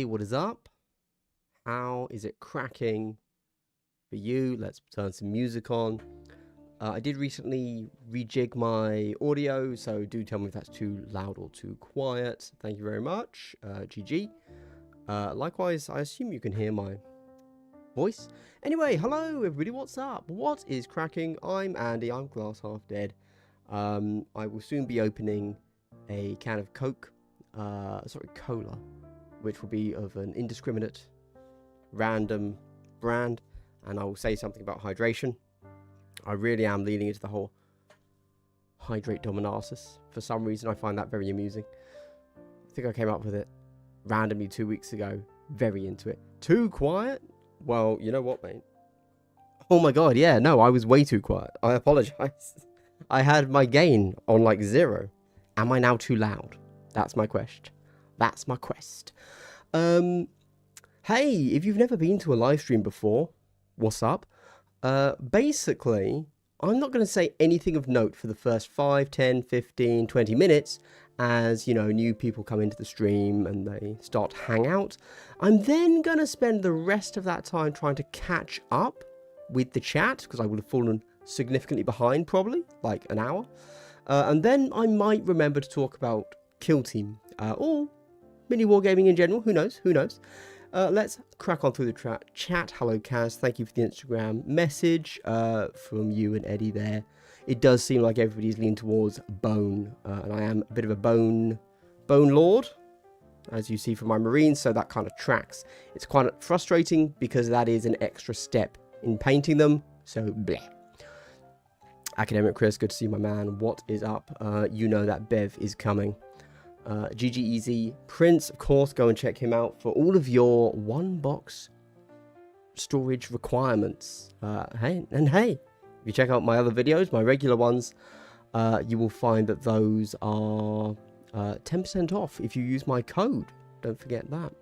What is up? How is it cracking for you? Let's turn some music on. I did recently rejig my audio, so do tell me if that's too loud or too quiet. Thank you very much. GG. Likewise, I assume you can hear my voice. Anyway, hello everybody, what's up? What is cracking? I'm Andy, I'm glass half dead. I will soon be opening a can of Coke, cola, which will be of an indiscriminate, random brand, and I will say something about hydration. I really am leaning into the whole hydrate dominasis. For some reason, I find that very amusing. I think I came up with it randomly 2 weeks ago. Very into it. Too quiet? Well, you know what, mate? Oh my god, yeah, no, I was way too quiet. I apologize. I had my gain on like 0. Am I now too loud? That's my quest. That's my quest. Hey, if you've never been to a live stream before, what's up? Basically, I'm not going to say anything of note for the first 5, 10, 15, 20 minutes as, you know, new people come into the stream and they start to hang out. I'm then going to spend the rest of that time trying to catch up with the chat because I would have fallen significantly behind, probably, like an hour. And then I might remember to talk about Kill Team or mini wargaming in general. Who knows? Who knows? Let's crack on through the chat. Hello, Kaz. Thank you for the Instagram message from you and Eddie there. It does seem like everybody's leaning towards bone, and I am a bit of a bone lord, as you see from my Marines, so that kind of tracks. It's quite frustrating because that is an extra step in painting them, so bleh. Academic Chris, good to see my man. What is up? You know that Bev is coming. GG Easy Prince, of course, go and check him out for all of your one box storage requirements. Hey, if you check out my other videos, my regular ones, you will find that those are 10% off if you use my code. Don't forget that.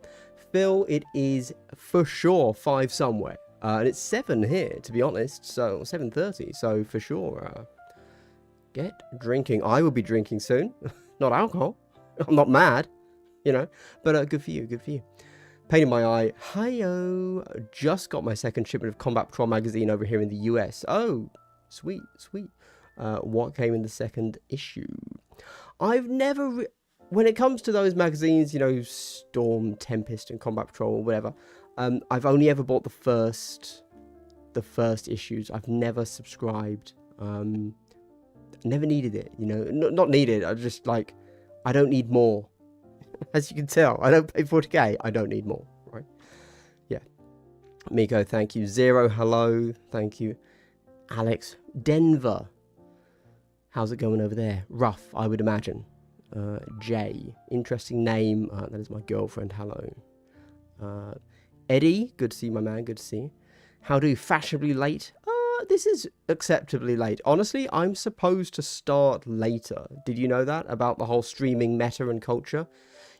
Phil, it is for sure 5 somewhere. And it's 7 here, to be honest, so 7:30, so for sure, get drinking. I will be drinking soon, not alcohol. I'm not mad, you know, but good for you, good for you. Pain in my eye. Hi-yo, just got my second shipment of Combat Patrol magazine over here in the US. Oh, sweet, sweet. What came in the second issue? I've never, when it comes to those magazines, you know, Storm, Tempest, and Combat Patrol, or whatever, I've only ever bought the first issues. I've never subscribed. Never needed it, you know, not needed. I just like, I don't need more. As you can tell, I don't pay 40k. I don't need more, right? Yeah. Miko, thank you. Zero, hello. Thank you. Alex, Denver. How's it going over there? Rough, I would imagine. Jay, interesting name. That is my girlfriend. Hello. Eddie, good to see you, my man. Good to see you. How do you? Fashionably late? This is acceptably late. Honestly, I'm supposed to start later. Did you know that about the whole streaming meta and culture?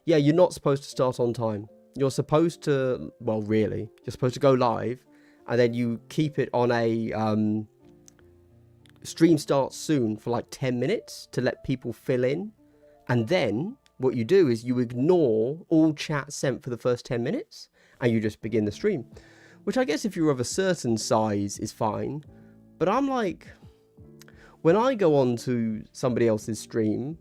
Yeah, you're not supposed to start on time. You're supposed to, well, really, you're supposed to go live and then you keep it on a stream starts soon for like 10 minutes to let people fill in. And then what you do is you ignore all chat sent for the first 10 minutes and you just begin the stream. Which I guess if you're of a certain size is fine. But I'm like, when I go on to somebody else's stream,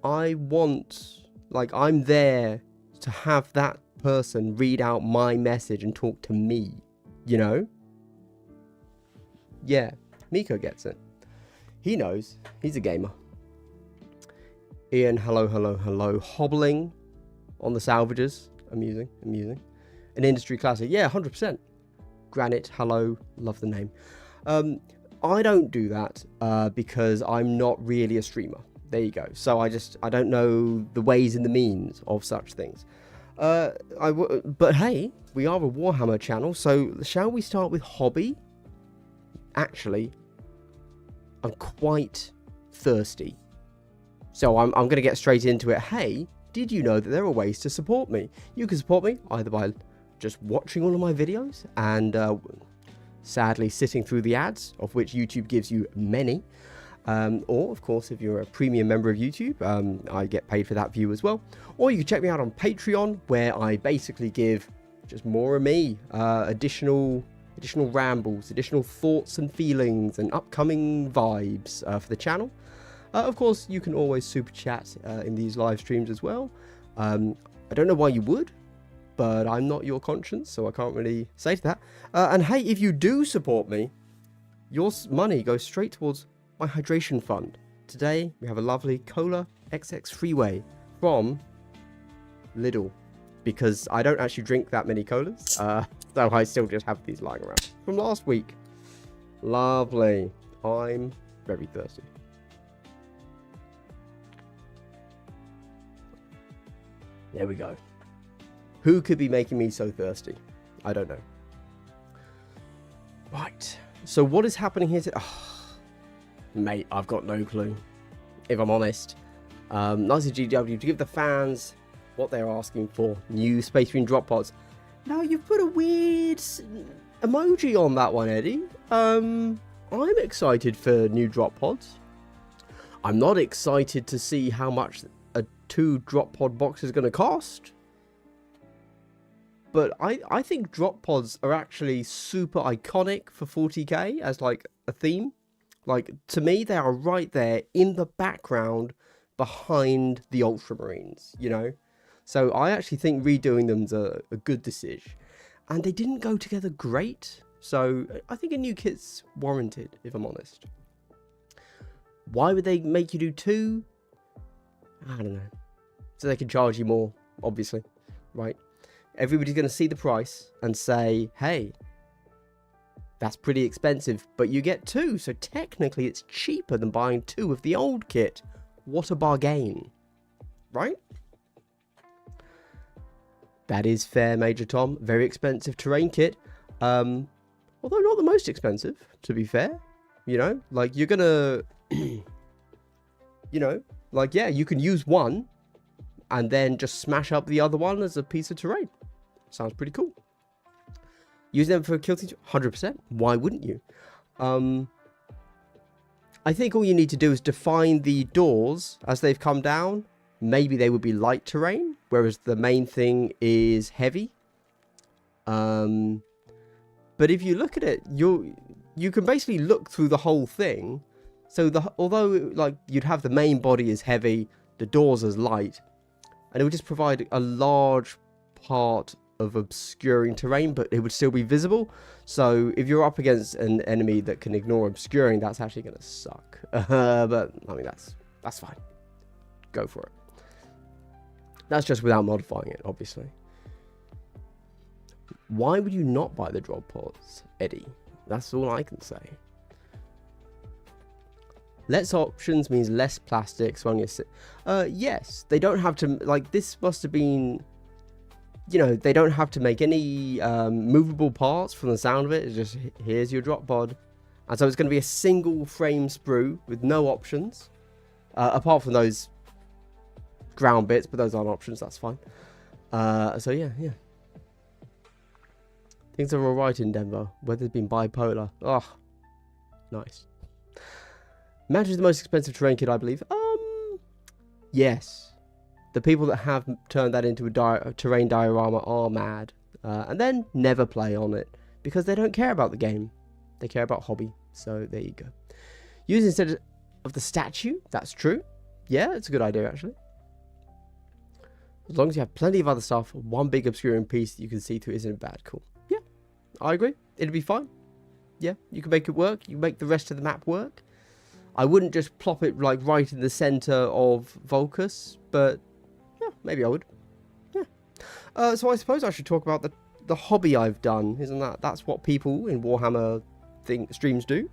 I want, like, I'm there to have that person read out my message and talk to me, you know? Yeah, Miko gets it. He knows. He's a gamer. Ian, hello, hello, hello. Hobbling on the salvages. Amusing, amusing. An industry classic. Yeah, 100%. Granite, hello. Love the name. I don't do that because I'm not really a streamer. There you go. So I don't know the ways and the means of such things. But hey, we are a Warhammer channel, so shall we start with hobby? Actually, I'm quite thirsty. So I'm going to get straight into it. Hey, did you know that there are ways to support me? You can support me either by just watching all of my videos and sadly sitting through the ads, of which YouTube gives you many, Or, of course, if you're a premium member of YouTube, I get paid for that view as well. Or you can check me out on Patreon, where I basically give just more of me, additional rambles, additional thoughts and feelings, and upcoming vibes for the channel. Of course, you can always super chat in these live streams as well. I don't know why you would, but I'm not your conscience, so I can't really say to that. And hey, if you do support me, your money goes straight towards my hydration fund. Today, we have a lovely Cola XX Freeway from Lidl, because I don't actually drink that many colas, so I still just have these lying around from last week. Lovely. I'm very thirsty. There we go. Who could be making me so thirsty? I don't know. Right. So what is happening here? Mate, I've got no clue, if I'm honest. Nice of GW to give the fans what they're asking for. New Space Marine drop pods. Now, you've put a weird emoji on that one, Eddie. I'm excited for new drop pods. I'm not excited to see how much a 2 drop pod box is going to cost. But I think drop pods are actually super iconic for 40k as like a theme. Like, to me, they are right there in the background behind the Ultramarines, you know? So I actually think redoing them's a good decision. And they didn't go together great. So I think a new kit's warranted, if I'm honest. Why would they make you do 2? I don't know. So they can charge you more, obviously, right? Everybody's going to see the price and say, hey, that's pretty expensive, but you get 2, so technically it's cheaper than buying 2 of the old kit. What a bargain, right? That is fair, Major Tom. Very expensive terrain kit, although not the most expensive, to be fair. You know, like, you're gonna, you know, like, yeah, you can use one and then just smash up the other one as a piece of terrain. Sounds pretty cool. Use them for kill teams, 100%. Why wouldn't you? I think all you need to do is define the doors as they've come down. Maybe they would be light terrain, whereas the main thing is heavy. But if you look at it, you can basically look through the whole thing. So although like you'd have the main body as heavy, the doors as light, and it would just provide a large part of obscuring terrain, but it would still be visible. So if you're up against an enemy that can ignore obscuring, that's actually going to suck. But I mean, that's fine. Go for it. That's just without modifying it, obviously. Why would you not buy the drop pods, Eddie? That's all I can say. Less options means less plastics when you're... yes, they don't have to... Like, this must have been... You know, they don't have to make any movable parts from the sound of it. It's just, here's your drop pod. And so it's going to be a single frame sprue with no options. Apart from those ground bits, but those aren't options, that's fine. So yeah. Things are alright in Denver. Weather's been bipolar. Oh, nice. Match is the most expensive terrain kit, I believe. Yes. The people that have turned that into a terrain diorama are mad. And then never play on it. Because they don't care about the game. They care about hobby. So there you go. Use instead of the statue. That's true. Yeah, it's a good idea, actually. As long as you have plenty of other stuff, one big obscuring piece that you can see through isn't bad. Cool. Yeah, I agree. It'd be fine. Yeah, you can make it work. You make the rest of the map work. I wouldn't just plop it like right in the center of Volcus, but yeah, maybe I would. Yeah. So I suppose I should talk about the hobby I've done. Isn't that's what people in Warhammer streams do?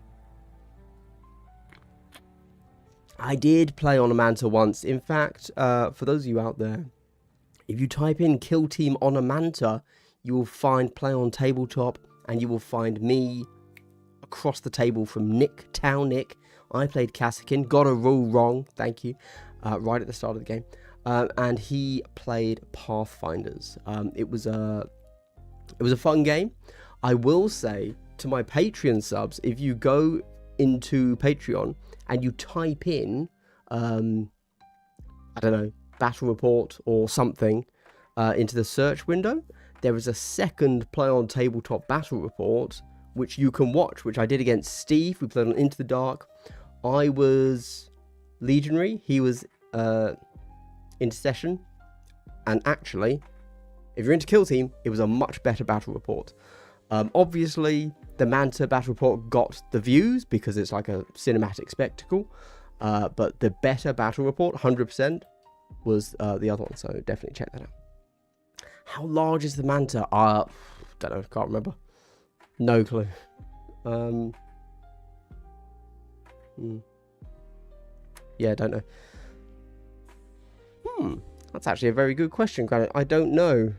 I did play on a Manta once. In fact, for those of you out there, if you type in Kill Team on a Manta, you will find Play on Tabletop, and you will find me across the table from Nick Townick. I played Kassakin, got a rule wrong, thank you, right at the start of the game. And he played Pathfinders. It was a fun game. I will say to my Patreon subs, if you go into Patreon and you type in, I don't know, battle report or something into the search window, there is a second Play on Tabletop battle report which you can watch, which I did against Steve. We played on Into the Dark. I was Legionary, he was Intercession, and actually, if you're into Kill Team, it was a much better battle report. Obviously, the Manta battle report got the views because it's like a cinematic spectacle, but the better battle report, 100%, was the other one, so definitely check that out. How large is the Manta? Don't know, can't remember. No clue. Yeah, don't know. That's actually a very good question, Granite. I don't know.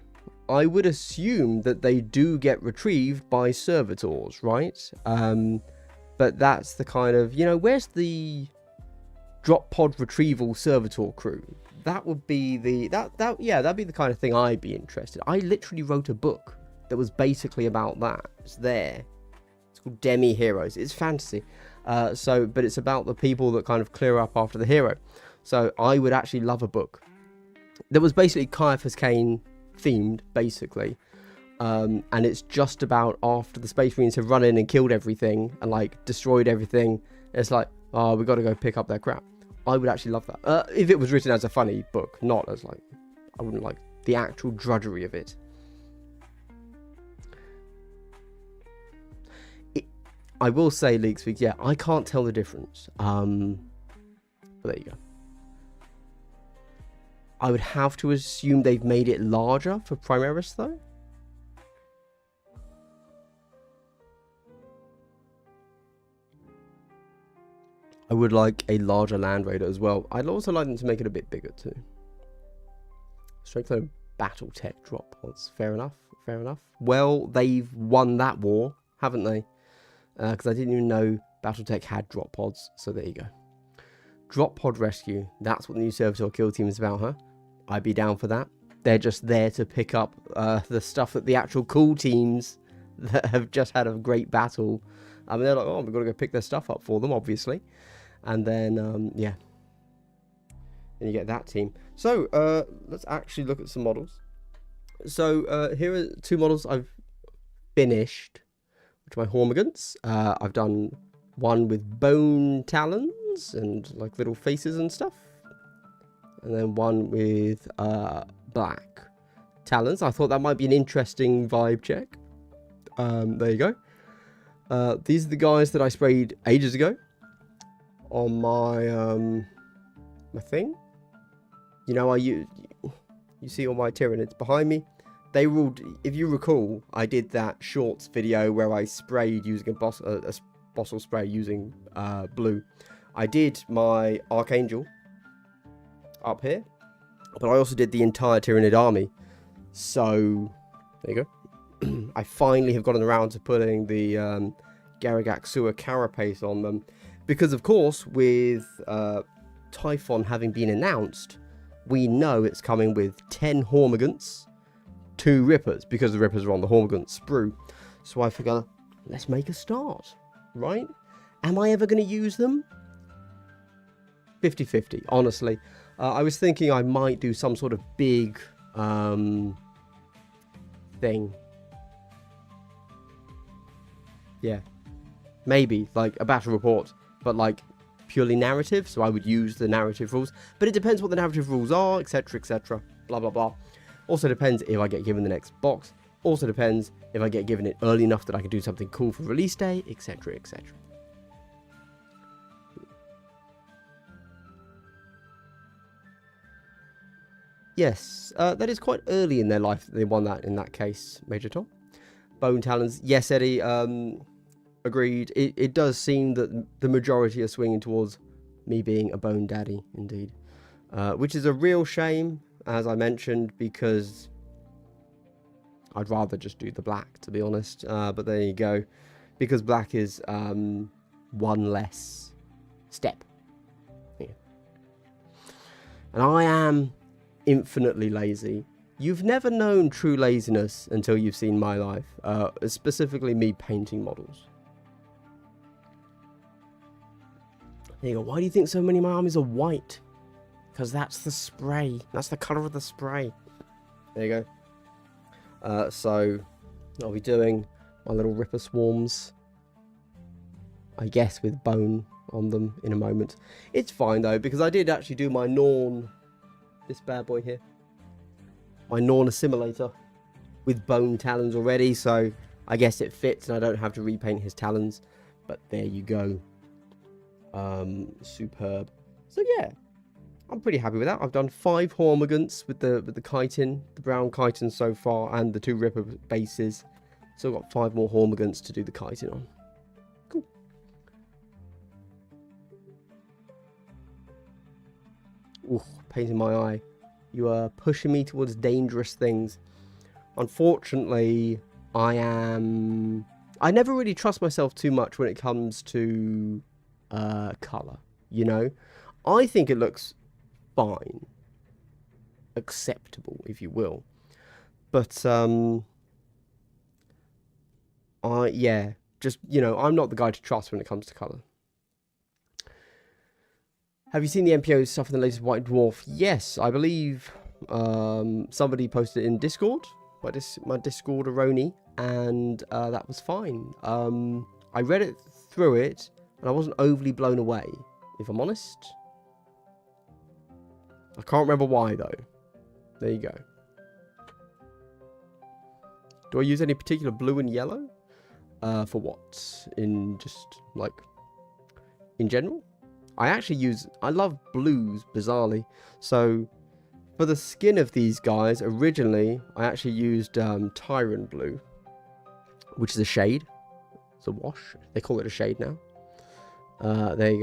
I would assume that they do get retrieved by servitors, right? But that's the kind of, you know, where's the drop pod retrieval servitor crew? That would be the that'd be the kind of thing I'd be interested. I literally wrote a book that was basically about that. It's there. It's called Demi Heroes. It's fantasy. But it's about the people that kind of clear up after the hero. So I would actually love a book that was basically Caiaphas Cain themed, basically. And it's just about after the Space Marines have run in and killed everything and like destroyed everything. It's like, oh, we got to go pick up their crap. I would actually love that. If it was written as a funny book, not as like, I wouldn't like the actual drudgery of it. I will say, Leakspeak, yeah, I can't tell the difference. But there you go. I would have to assume they've made it larger for Primaris, though. I would like a larger Land Raider as well. I'd also like them to make it a bit bigger, too. Strength of battle tech drop pods. Fair enough. Fair enough. Well, they've won that war, haven't they? Because I didn't even know Battletech had drop pods, so there you go. Drop pod rescue, that's what the new Servitor Kill Team is about, huh? I'd be down for that. They're just there to pick up the stuff that the actual cool teams that have just had a great battle. I mean, they're like, oh, we've got to go pick their stuff up for them, obviously. And then, yeah. And you get that team. So, let's actually look at some models. So, here are two models I've finished. My Hormigans. I've done one with bone talons and like little faces and stuff, and then one with black talons. I thought that might be an interesting vibe check. There you go. These are the guys that I sprayed ages ago on my my thing. You know, you see all my Tyranids behind me. They ruled, if you recall, I did that shorts video where I sprayed using a bottle spray using blue. I did my Archangel up here, but I also did the entire Tyranid army. So, there you go. I finally have gotten around to putting the Garagaxua carapace on them. Because, of course, with Typhon having been announced, we know it's coming with 10 Hormigants, 2 Rippers, because the Rippers are on the Hormigant sprue. So I figure, let's make a start, right? Am I ever going to use them? 50-50, honestly. I was thinking I might do some sort of big thing. Yeah. Maybe, like a battle report, but like purely narrative, so I would use the narrative rules. But it depends what the narrative rules are, etc, etc, blah, blah, blah. Also depends if I get given the next box. Also depends if I get given it early enough that I can do something cool for release day, etc, etc. Yes, that is quite early in their life that they won that in that case, Major Tom. Bone Talons, yes, Eddie, agreed. It does seem that the majority are swinging towards me being a bone daddy, indeed. Which is a real shame, as I mentioned, because I'd rather just do the black, to be honest. But there you go. Because black is one less step. Yeah. And I am infinitely lazy. You've never known true laziness until you've seen my life. Specifically me painting models. There you go. Why do you think so many of my armies are white? Because that's the spray. That's the colour of the spray. There you go. So I'll be doing my little Ripper Swarms, I guess, with bone on them in a moment. It's fine though, because I did actually do my Norn, this bad boy here, my Norn assimilator with bone talons already, so I guess it fits and I don't have to repaint his talons. But there you go. Superb. So yeah, I'm pretty happy with that. I've done 5 Hormigants with the chitin, the brown chitin so far, and the 2 Ripper bases. So I've got 5 more Hormigants to do the chitin on. Cool. Ooh, pain in my eye. You are pushing me towards dangerous things. Unfortunately, I never really trust myself too much when it comes to colour, you know. I think it looks fine, acceptable, if you will, but yeah, just, you know, I'm not the guy to trust when it comes to colour. Have you seen the MPO stuff in the latest White Dwarf? Yes, I believe somebody posted it in Discord, my Discord Aroni, and that was fine. I read it through it, and I wasn't overly blown away, if I'm honest. I can't remember why, though. There you go. Do I use any particular blue and yellow? For what? In just, like, in general? I love blues, bizarrely. So, for the skin of these guys, originally, I actually used Tyrant Blue, which is a shade. It's a wash. They call it a shade now. There you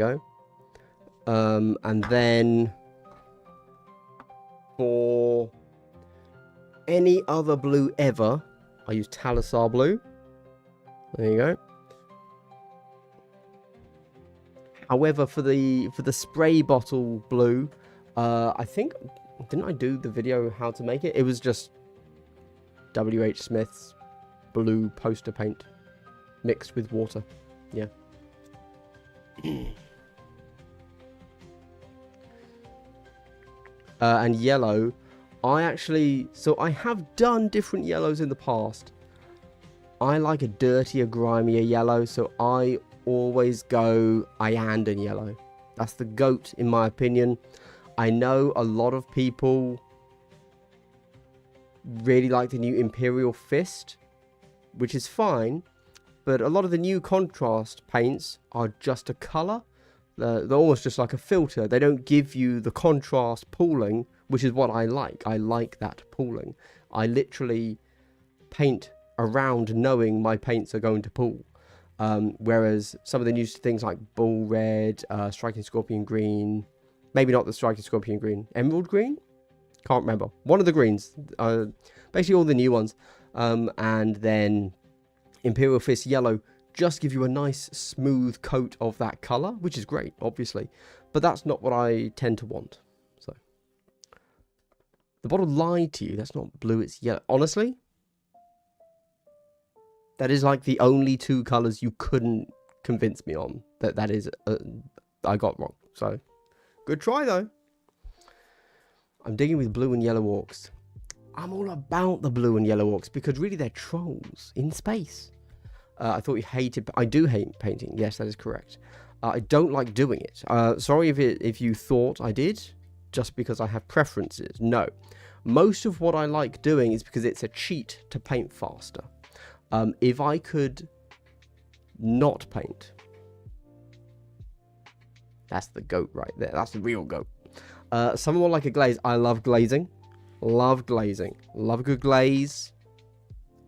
go. And then for any other blue ever, I use Talisar Blue. There you go. However, for the spray bottle blue, I think, didn't I do the video how to make it? It was just WH Smith's blue poster paint mixed with water. Yeah. And yellow, I have done different yellows in the past. I like a dirtier, grimier yellow, so I always go Iandan yellow. That's the GOAT, in my opinion. I know a lot of people really like the new Imperial Fist, which is fine, but a lot of the new contrast paints are just a colour. They're almost just like a filter. They don't give you the contrast pooling, which is what I like. I like that pooling. I literally paint around knowing my paints are going to pool. Whereas some of the new things like Bull Red, Striking Scorpion Green, maybe not the Striking Scorpion Green, Emerald Green? Can't remember. One of the greens. Basically all the new ones. And then Imperial Fist Yellow just give you a nice smooth coat of that colour, which is great, obviously. But that's not what I tend to want. So the bottle lied to you. That's not blue, it's yellow. Honestly, that is like the only 2 colours you couldn't convince me on. That is, I got wrong. So, good try though. I'm digging with blue and yellow orcs. I'm all about the blue and yellow orcs because really they're trolls in space. I thought you hated... I do hate painting. Yes, that is correct. I don't like doing it. Sorry if you thought I did, just because I have preferences. No. Most of what I like doing is because it's a cheat to paint faster. If I could not paint, that's the GOAT right there. That's the real GOAT. Someone like a glaze. I love glazing. Love glazing. Love a good glaze.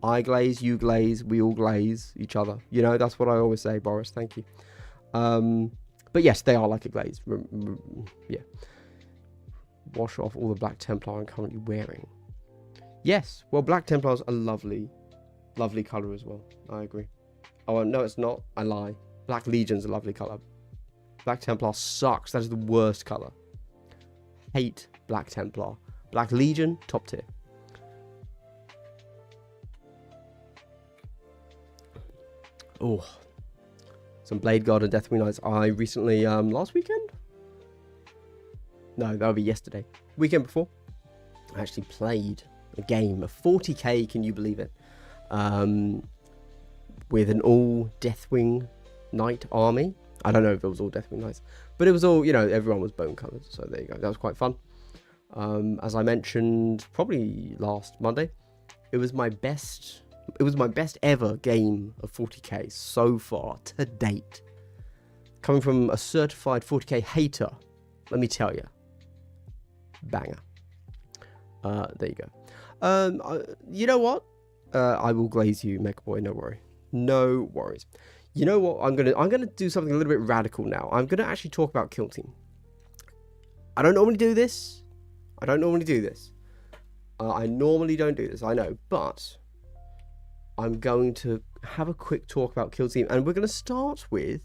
I glaze, you glaze, we all glaze each other. You know, that's what I always say, Boris. Thank you. But yes, they are like a glaze. Yeah. Wash off all the Black Templar I'm currently wearing. Yes. Well, Black Templars are lovely. Lovely colour as well. I agree. Oh, no, it's not. I lie. Black Legion's a lovely colour. Black Templar sucks. That is the worst colour. Hate Black Templar. Black Legion, top tier. Oh. some Blade Guard and Deathwing Knights. I recently, last weekend? No, that would be yesterday. Weekend before, I actually played a game of 40k, can you believe it? With an all Deathwing Knight army. I don't know if it was all Deathwing Knights, but it was all, you know, everyone was bone coloured, so there you go. That was quite fun. As I mentioned, probably last Monday, it was my best ever game of 40k so far to date. Coming from a certified 40k hater, let me tell you, banger. There you go. You know what? I will glaze you, Mech Boy. No worry. No worries. You know what? I'm gonna do something a little bit radical now. I'm gonna actually talk about Kill Team. I don't normally do this. I normally don't do this, I know, but I'm going to have a quick talk about Kill Team, and we're going to start with,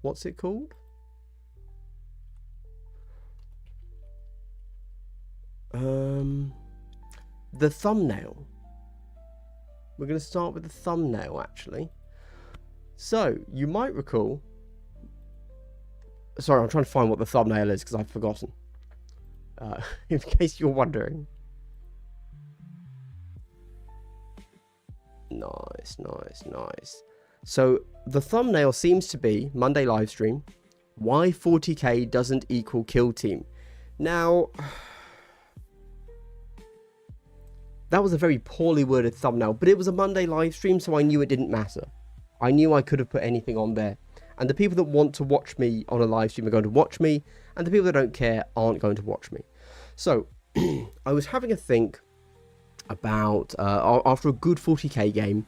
what's it called? The thumbnail. We're going to start with the thumbnail, actually. So, you might recall... Sorry, I'm trying to find what the thumbnail is, because I've forgotten. In case you're wondering. Nice. So, the thumbnail seems to be Monday Livestream. Why 40k doesn't equal Kill Team. Now... That was a very poorly worded thumbnail, but it was a Monday live stream, so I knew it didn't matter. I knew I could have put anything on there. And the people that want to watch me on a live stream are going to watch me, and the people that don't care aren't going to watch me. So, I was having a think about, after a good 40k game,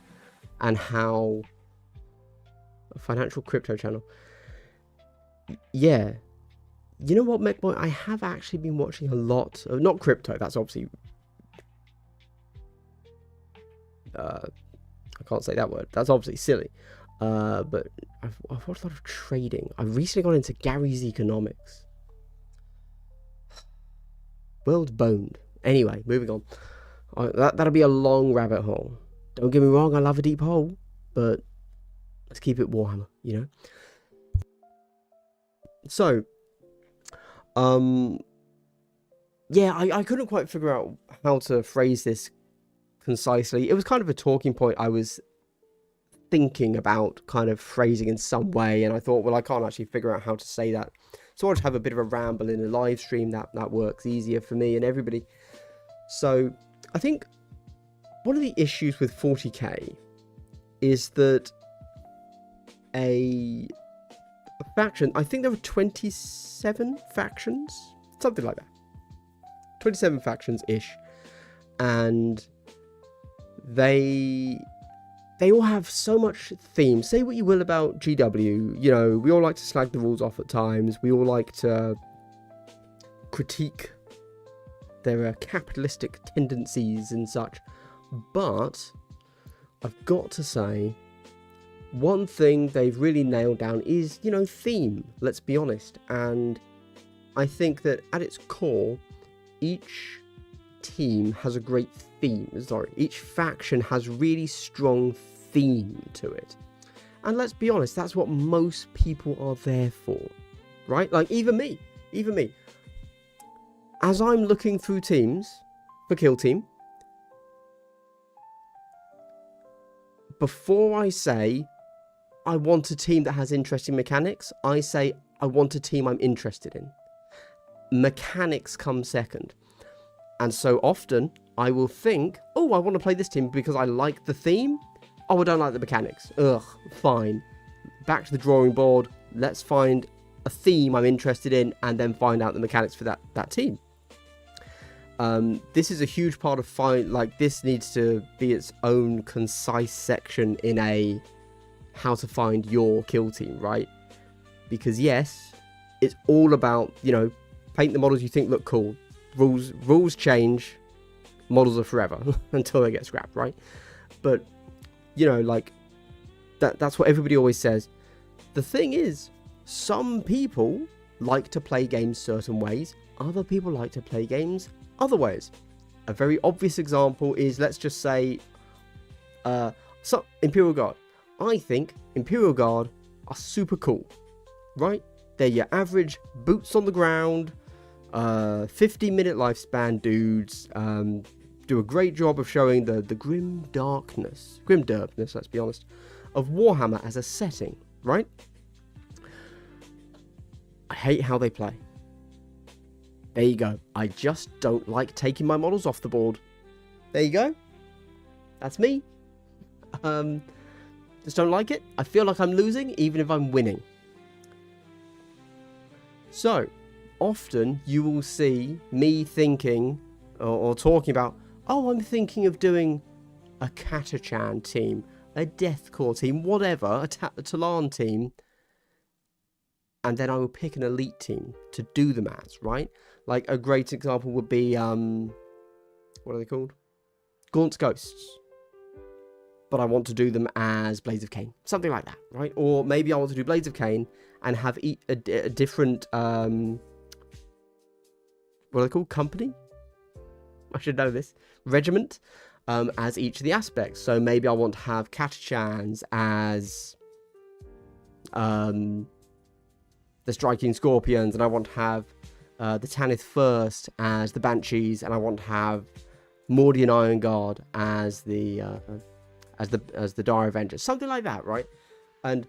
and how... A financial crypto channel. Yeah. You know what, Mechboy? I have actually been watching a lot of... Not crypto, that's obviously... I can't say that word. That's obviously silly. But I've watched a lot of trading. I've recently got into Gary's Economics. World's boned. Anyway, moving on. That'll be a long rabbit hole. Don't get me wrong, I love a deep hole, but let's keep it Warhammer, you know? So, yeah, I couldn't quite figure out how to phrase this concisely. It was kind of a talking point I was thinking about kind of phrasing in some way, and I thought, well, I can't actually figure out how to say that, so I'll just have a bit of a ramble in a live stream. That works easier for me and everybody. So I think one of the issues with 40k is that a faction, I think there were 27 factions, something like that, 27 factions ish, and they all have so much theme. Say what you will about GW, you know, we all like to slag the rules off at times. We all like to critique their capitalistic tendencies and such. But I've got to say, one thing they've really nailed down is, you know, theme. Let's be honest. And I think that at its core, each team has a great theme. Each faction has really strong theme to it, and let's be honest, that's what most people are there for, right? Like even me, as I'm looking through teams for Kill Team, before I say I want a team that has interesting mechanics, I say I want a team I'm interested in. Mechanics come second. And so often I will think, oh, I want to play this team because I like the theme. Oh, I don't like the mechanics. Ugh, fine. Back to the drawing board. Let's find a theme I'm interested in and then find out the mechanics for that team. This is a huge part of this needs to be its own concise section in a how to find your kill team, right? Because yes, it's all about, you know, paint the models you think look cool. Rules change, models are forever until they get scrapped, right? But you know, like that's what everybody always says. The thing is, some people like to play games certain ways, other people like to play games other ways. A very obvious example is, let's just say Imperial Guard. I think Imperial Guard are super cool, right? They're your average boots on the ground, 50-minute lifespan dudes, do a great job of showing the grim darkness, let's be honest, of Warhammer as a setting, right? I hate how they play. There you go. I just don't like taking my models off the board. There you go. That's me. Just don't like it. I feel like I'm losing even if I'm winning. So, often you will see me thinking or talking about, oh, I'm thinking of doing a Catachan team, a Deathcore team, whatever, a Talan team. And then I will pick an elite team to do them as, right? Like a great example would be, what are they called? Gaunt's Ghosts. But I want to do them as Blades of Cain. Something like that, right? Or maybe I want to do Blades of Cain and have a different, what are they called? Company? I should know this. Regiment, as each of the aspects. So maybe I want to have Catachans as the Striking Scorpions, and I want to have the Tanith First as the Banshees, and I want to have Mordian Iron Guard as the Dire Avengers, something like that, right? And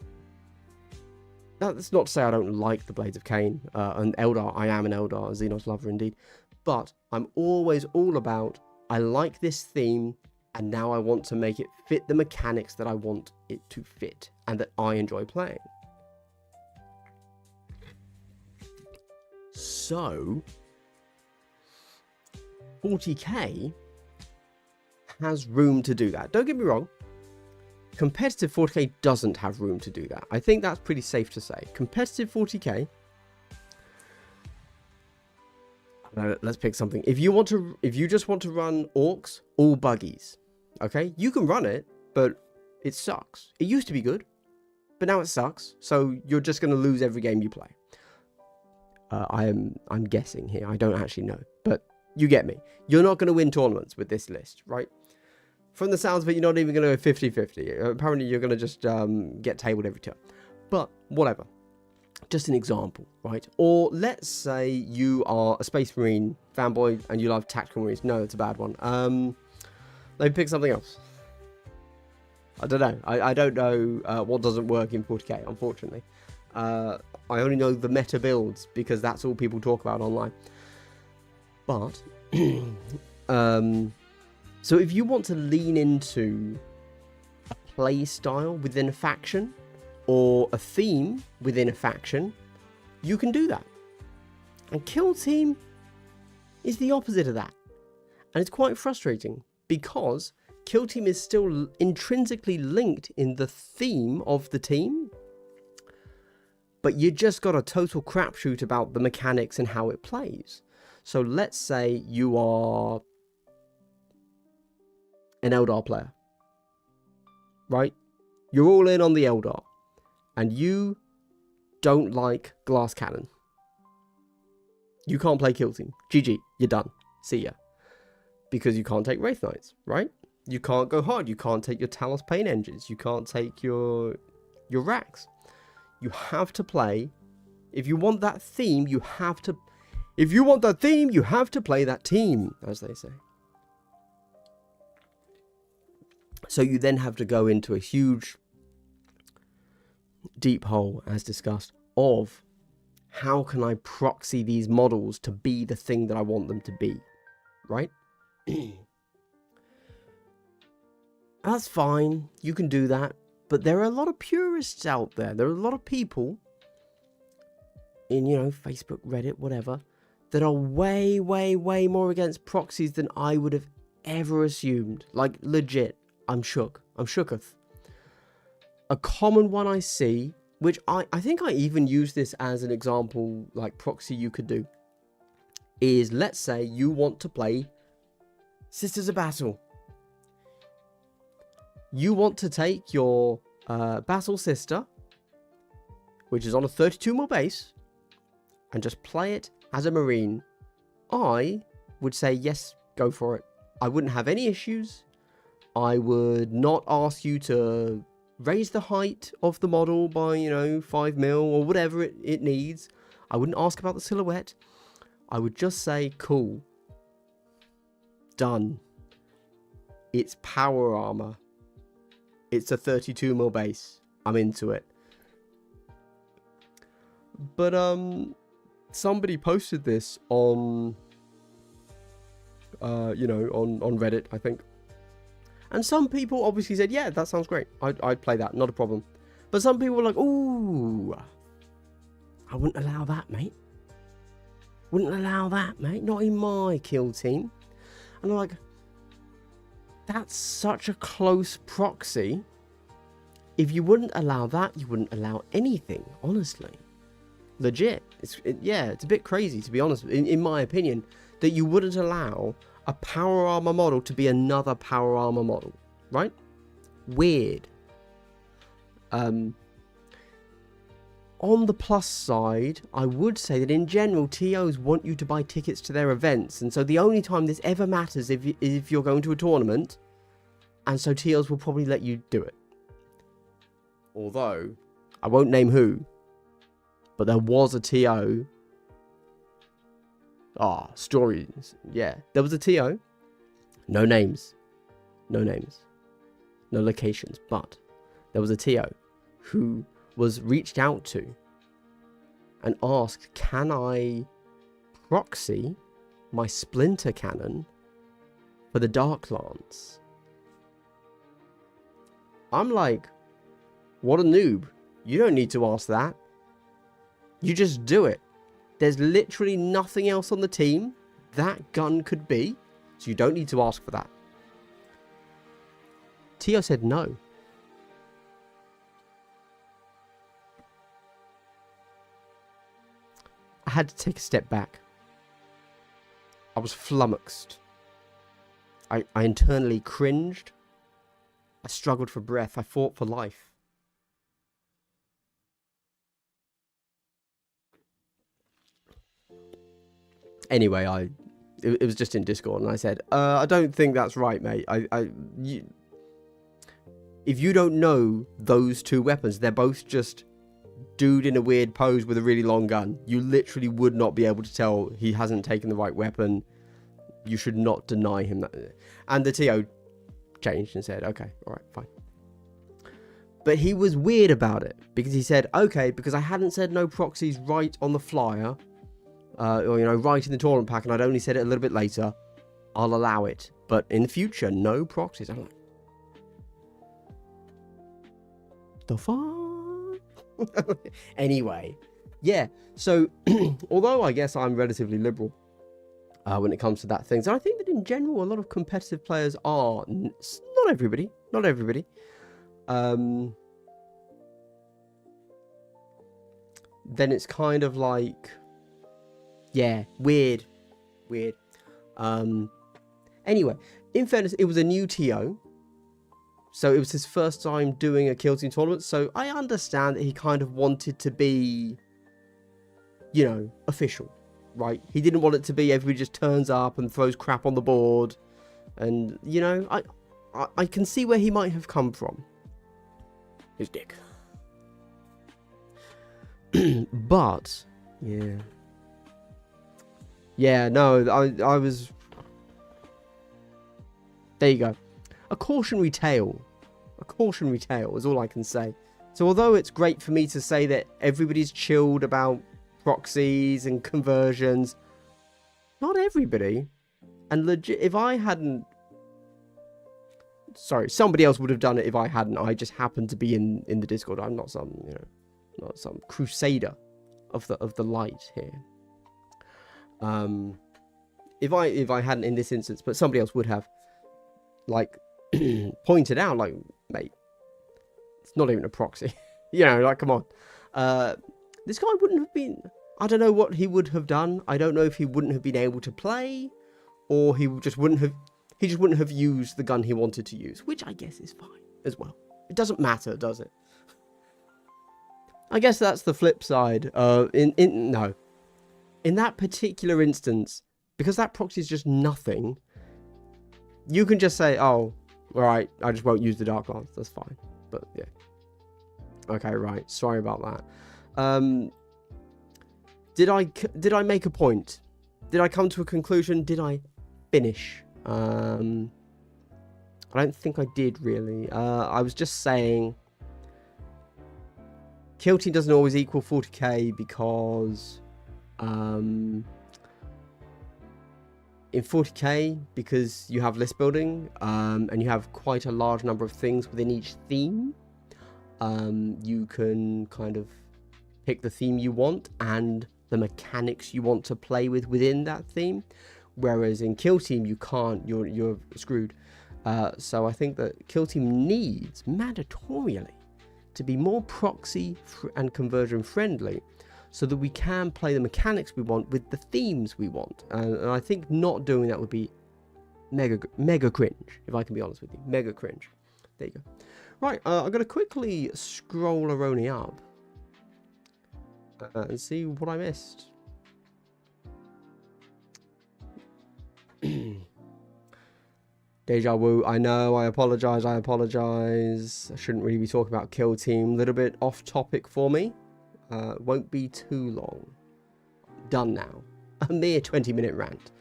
that's not to say I don't like the Blades of Cain and Eldar. I am an Eldar, a Xenos lover indeed, but I'm always all about, I like this theme, and now I want to make it fit the mechanics that I want it to fit and that I enjoy playing. So 40k has room to do that. Don't get me wrong, competitive 40k doesn't have room to do that. I think that's pretty safe to say. Competitive 40k, let's pick something. If you just want to run orcs, all buggies, okay, you can run it, but it sucks. It used to be good, but now it sucks, so you're just going to lose every game you play. I'm guessing here. I don't actually know, but you get me. You're not going to win tournaments with this list, right? From the sounds of it, you're not even going to go 50-50. Apparently, you're going to just get tabled every turn. But whatever. Just an example, right? Or let's say you are a Space Marine fanboy and you love Tactical Marines. No, it's a bad one. Let me pick something else. I don't know. I don't know what doesn't work in 40k, unfortunately. I only know the meta builds because that's all people talk about online. But so if you want to lean into a play style within a faction or a theme within a faction, you can do that. And Kill Team is the opposite of that. And it's quite frustrating because Kill Team is still intrinsically linked in the theme of the team, but you just got a total crapshoot about the mechanics and how it plays. So let's say you are an Eldar player, right? You're all in on the Eldar, and you don't like Glass Cannon. You can't play Kill Team. GG, you're done. See ya. Because you can't take Wraith Knights, right? You can't go hard. You can't take your Talos Pain Engines. You can't take your racks. You have to play. If you want that theme, you have to. If you want that theme, you have to play that team, as they say. So you then have to go into a huge, deep hole, as discussed, of how can I proxy these models to be the thing that I want them to be, right? That's fine. You can do that. But there are a lot of purists out there. There are a lot of people in, Facebook, Reddit, whatever, that are way, way, way more against proxies than I would have ever assumed. Like, legit. I'm shook. I'm shooketh. A common one I see, which I think I even use this as an example, like proxy you could do, is let's say you want to play Sisters of Battle. You want to take your Battle Sister, which is on a 32 mil base, and just play it as a Marine. I would say yes, go for it. I wouldn't have any issues. I would not ask you to raise the height of the model by, you know, 5 mil or whatever it needs. I wouldn't ask about the silhouette. I would just say, cool. Done. It's power armor. It's a 32 mil base. I'm into it. But somebody posted this on you know, on Reddit, I think. And some people obviously said, yeah, that sounds great. I'd play that, not a problem. But some people were like, ooh, I wouldn't allow that, mate. Wouldn't allow that, mate. Not in my kill team. And I'm like, that's such a close proxy. If you wouldn't allow that, you wouldn't allow anything, honestly. Legit. It's a bit crazy, to be honest, in my opinion, that you wouldn't allow a power armor model to be another power armor model, right? Weird. On the plus side, I would say that in general, TOs want you to buy tickets to their events, and so the only time this ever matters is if you're going to a tournament, and so TOs will probably let you do it. Although, I won't name who, but there was a TO. Stories. Yeah, there was a TO. No names. No names. No locations. But there was a TO who was reached out to and asked, can I proxy my splinter cannon for the Darklance? I'm like, what a noob. You don't need to ask that. You just do it. There's literally nothing else on the team that gun could be, so you don't need to ask for that. Tio said no. I had to take a step back. I was flummoxed. I internally cringed. I struggled for breath. I fought for life. Anyway, it was just in Discord, and I said, I don't think that's right, mate. If you don't know those two weapons, they're both just dude in a weird pose with a really long gun. You literally would not be able to tell he hasn't taken the right weapon. You should not deny him that. And the TO changed and said, okay, all right, fine. But he was weird about it, because he said, okay, because I hadn't said no proxies right on the flyer, or, you know, right in the tournament pack, and I'd only said it a little bit later, I'll allow it. But in the future, no proxies. I'm like, the fuck? Anyway, yeah. So, although I guess I'm relatively liberal when it comes to that things, and I think that in general, a lot of competitive players are, not everybody, then it's kind of like, yeah, weird. Anyway, in fairness, it was a new TO, so it was his first time doing a kill team tournament, so I understand that he kind of wanted to be, you know, official, right? He didn't want it to be everybody just turns up and throws crap on the board, and, you know, I can see where he might have come from. His dick. But, yeah. Yeah, no, I was... There you go. A cautionary tale. A cautionary tale is all I can say. So although it's great for me to say that everybody's chilled about proxies and conversions, not everybody. And legit, if I hadn't... Sorry, somebody else would have done it if I hadn't. I just happened to be in the Discord. I'm not some, you know, not some crusader of the light here. If I hadn't in this instance, but somebody else would have, like, pointed out, like, mate, it's not even a proxy. You know, like, come on. This guy wouldn't have been, I don't know what he would have done. I don't know if he wouldn't have been able to play, or he just wouldn't have used the gun he wanted to use, which I guess is fine as well. It doesn't matter, does it? I guess that's the flip side. No. In that particular instance, because that proxy is just nothing, you can just say, oh, alright, I just won't use the Darklance, that's fine. But, yeah. Okay, right. Sorry about that. Did I make a point? Did I come to a conclusion? Did I finish? I don't think I did really. I was just saying Kill Team doesn't always equal 40k because in 40k, because you have list building and you have quite a large number of things within each theme, you can kind of pick the theme you want and the mechanics you want to play with within that theme, whereas in Kill Team you can't. You're screwed. So I think that Kill Team needs mandatorily to be more proxy and conversion friendly, so that we can play the mechanics we want with the themes we want. And I think not doing that would be mega cringe, if I can be honest with you. Mega cringe. There you go. Right, I'm going to quickly scroll Aroni up and see what I missed. Deja vu. I know. I apologize. I shouldn't really be talking about Kill Team. A little bit off topic for me. Won't be too long. Done now. A mere 20-minute rant.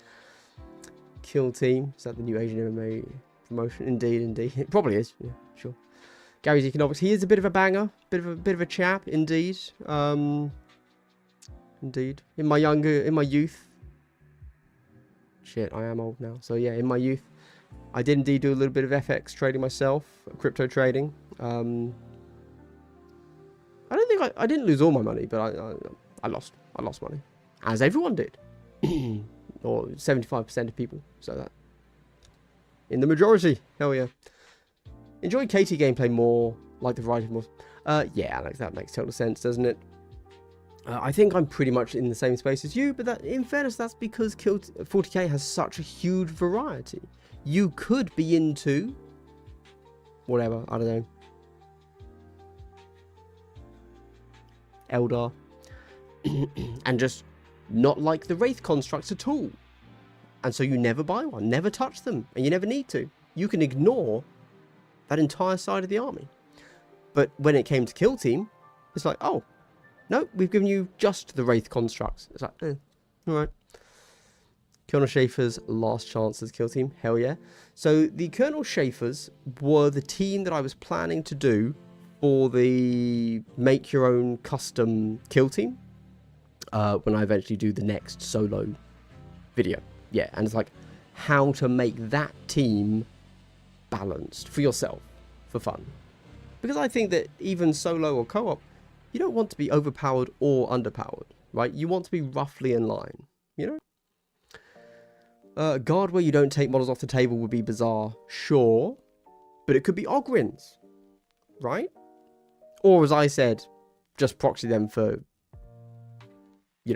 Kill Team. Is that the new Asian MMA promotion? Indeed. It probably is. Yeah, sure. Gary's Economics. He is a bit of a banger. Bit of a chap. Indeed. Indeed. In my youth. Shit, I am old now. So yeah, in my youth, I did indeed do a little bit of FX trading myself, crypto trading. I don't think I didn't lose all my money, but I lost money, as everyone did, or 75% of people. So that in the majority, hell yeah. Enjoy KT gameplay more, like the variety more. Yeah, Alex, that makes total sense, doesn't it? I think I'm pretty much in the same space as you, but that, in fairness, that's because 40k has such a huge variety. You could be into whatever, I don't know, Eldar, and just not like the Wraith constructs at all. And so you never buy one, never touch them, and you never need to. You can ignore that entire side of the army. But when it came to Kill Team, it's like, oh, no, we've given you just the Wraith constructs. It's like, alright. Colonel Schaefer's last chance as Kill Team. Hell yeah. So the Colonel Schaefers were the team that I was planning to do for the make your own custom Kill Team. When I eventually do the next solo video. Yeah, and it's like how to make that team balanced for yourself, for fun. Because I think that even solo or co-op, you don't want to be overpowered or underpowered, right? You want to be roughly in line, you know? A guard where you don't take models off the table would be bizarre, sure. But it could be Ogryns, right? Or as I said, just proxy them for, you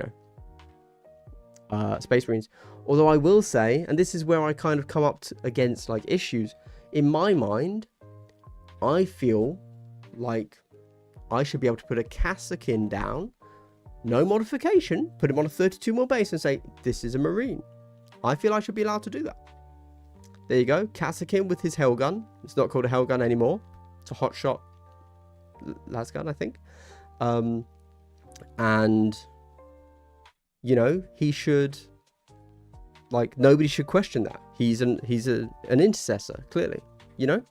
know, Space Marines. Although I will say, and this is where I kind of come up against like issues, in my mind, I feel like I should be able to put a Kassakin down, no modification, put him on a 32 mil base and say, this is a Marine. I feel I should be allowed to do that. There you go, Kassakin with his Hellgun. It's not called a Hellgun anymore. It's a hotshot lasgun, I think. And, you know, he should, like, nobody should question that. He's an intercessor, clearly, you know?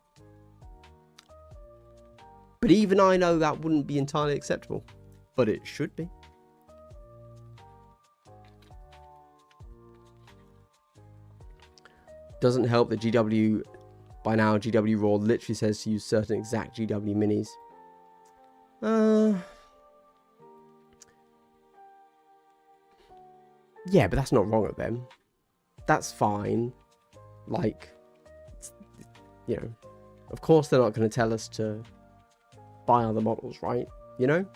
But even I know that wouldn't be entirely acceptable. But it should be. Doesn't help that GW, by now, GW Raw literally says to use certain exact GW minis. Yeah, but that's not wrong of them. That's fine. Like, you know, of course they're not going to tell us to buy other models, right? You know?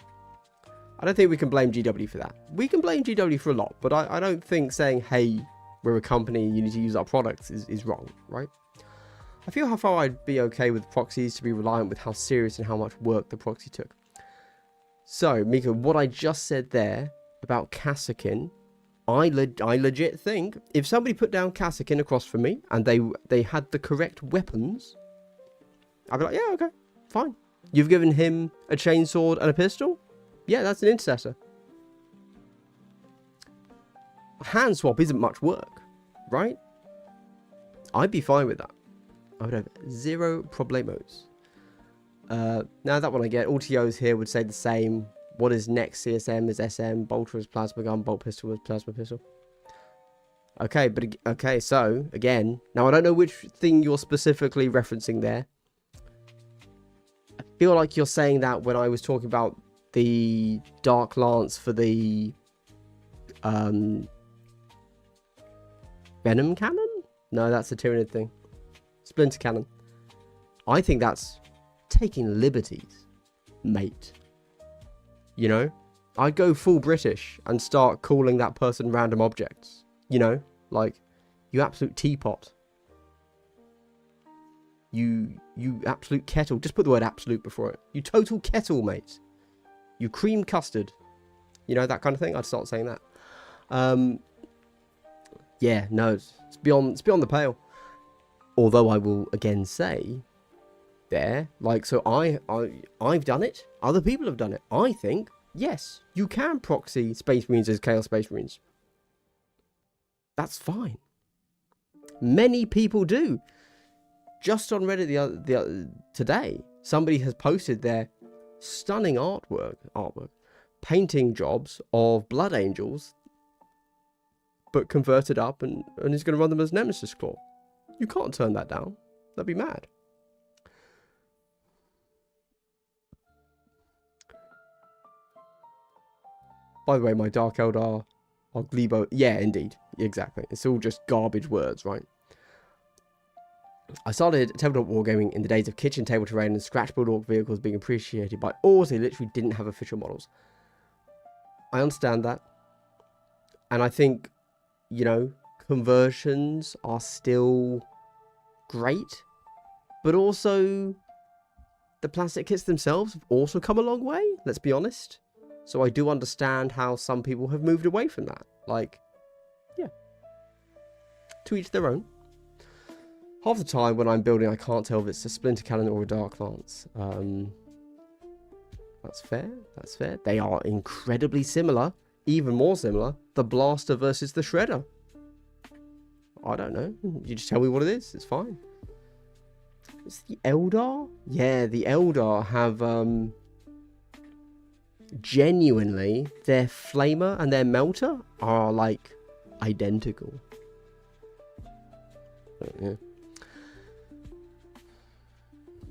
I don't think we can blame GW for that. We can blame GW for a lot, but I don't think saying, hey, we're a company, you need to use our products is wrong, right? I feel how far I'd be okay with proxies to be reliant with how serious and how much work the proxy took. So, Mika, what I just said there about Kassakin, I legit think if somebody put down Kassakin across from me and they had the correct weapons, I'd be like, yeah, okay, fine. You've given him a chainsword and a pistol? Yeah, that's an intercessor. Hand swap isn't much work, right? I'd be fine with that. I would have zero problemos. Now that one I get, all TOs here would say the same. What is next? CSM is SM, bolter is plasma gun, bolt pistol is plasma pistol. Okay, but okay, so again, now I don't know which thing you're specifically referencing there. I feel like you're saying that when I was talking about the Dark Lance for the Venom Cannon? No, that's the Tyranid thing. Splinter Cannon. I think that's taking liberties, mate. You know? I'd go full British and start calling that person random objects. You know? Like, you absolute teapot. You absolute kettle. Just put the word absolute before it. You total kettle, mate. You cream custard. You know, that kind of thing. I'd start saying that. Yeah, no, it's beyond the pale. Although I will again say, there, like, so I've done it. Other people have done it. I think, yes, you can proxy Space Marines as Chaos Space Marines. That's fine. Many people do. Just on Reddit today, somebody has posted their stunning artwork, painting jobs of Blood Angels, but converted up and is going to run them as Nemesis Claw. You can't turn that down. That'd be mad. By the way, my Dark Eldar are Glebo. Yeah, indeed. Exactly. It's all just garbage words, right? I started tabletop wargaming in the days of kitchen table terrain and scratch build orc vehicles being appreciated by orcs who literally didn't have official models. I understand that. And I think, you know, conversions are still great. But also, the plastic kits themselves have also come a long way, let's be honest. So I do understand how some people have moved away from that. Like, yeah. To each their own. Half the time when I'm building, I can't tell if it's a Splinter Cannon or a Dark Lance. That's fair. That's fair. They are incredibly similar. Even more similar. The Blaster versus the Shredder. I don't know. You just tell me what it is. It's fine. It's the Eldar? Yeah, the Eldar have... genuinely, their Flamer and their Melter are, like, identical. But, yeah.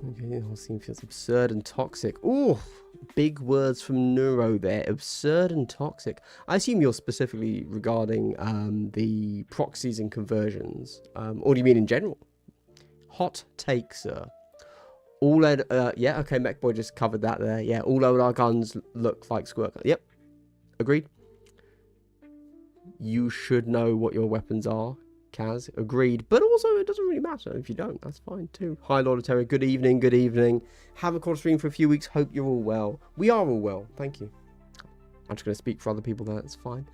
Okay, the whole scene feels absurd and toxic. Ooh, big words from Neuro there. Absurd and toxic. I assume you're specifically regarding the proxies and conversions. Or do you mean in general? Hot take, sir. All yeah, okay, Mechboy just covered that there. Yeah, all our guns look like squirt guns. Yep, agreed. You should know what your weapons are, Kaz. Agreed. But also, it doesn't really matter if you don't. That's fine too. Hi, Lord of Terror. Good evening. Good evening. Haven't caught a stream for a few weeks. Hope you're all well. We are all well. Thank you. I'm just going to speak for other people there. It's fine.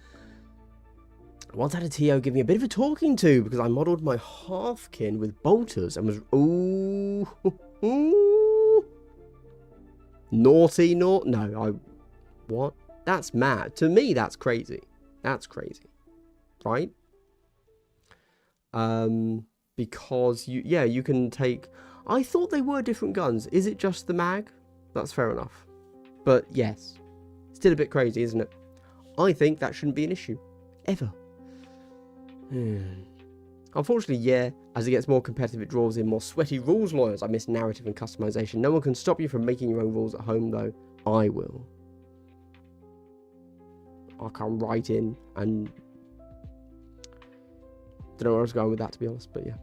I once had a TO give me a bit of a talking to because I modelled my halfkin with bolters and was... Ooh... Naughty, no, what? That's mad. To me, that's crazy. That's crazy. Right? Because you can take... I thought they were different guns. Is it just the mag? That's fair enough. But yes, still a bit crazy, isn't it? I think that shouldn't be an issue. Ever. Unfortunately, yeah, as it gets more competitive, it draws in more sweaty rules lawyers. I miss narrative and customization. No one can stop you from making your own rules at home, though. I will. I'll come right in and... Don't know where I was going with that, to be honest, but yeah.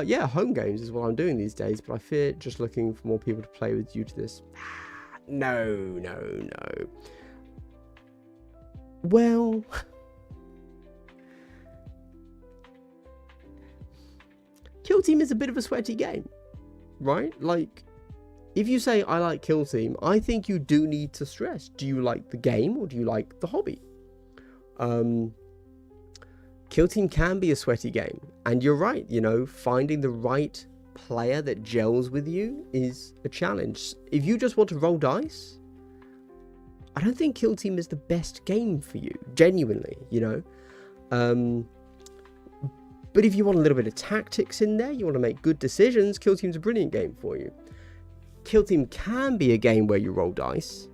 Yeah, home games is what I'm doing these days, but I fear just looking for more people to play with due to this. No. Well... Kill Team is a bit of a sweaty game, right? Like, if you say, I like Kill Team, I think you do need to stress, do you like the game or do you like the hobby? Kill Team can be a sweaty game, and you're right, you know, finding the right player that gels with you is a challenge. If you just want to roll dice, I don't think Kill Team is the best game for you, genuinely, you know. But if you want a little bit of tactics in there, you want to make good decisions, Kill Team's a brilliant game for you. Kill Team can be a game where you roll dice,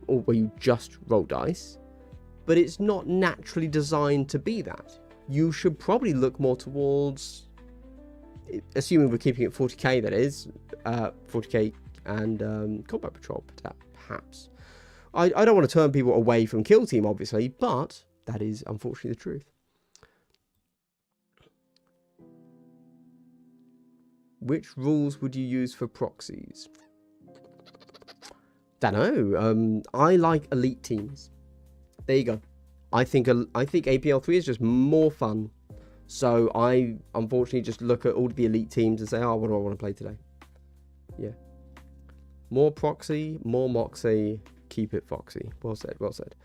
or where you just roll dice, but it's not naturally designed to be that. You should probably look more towards, assuming we're keeping it 40k, that is, 40k and Combat Patrol, perhaps. I don't want to turn people away from Kill Team, obviously, but that is unfortunately the truth. Which rules would you use for proxies? Don't know. I like elite teams. There you go. I think APL 3 is just more fun. So I unfortunately just look at all the elite teams and say, oh, what do I want to play today? Yeah. More proxy, more moxie, keep it foxy. Well said, well said.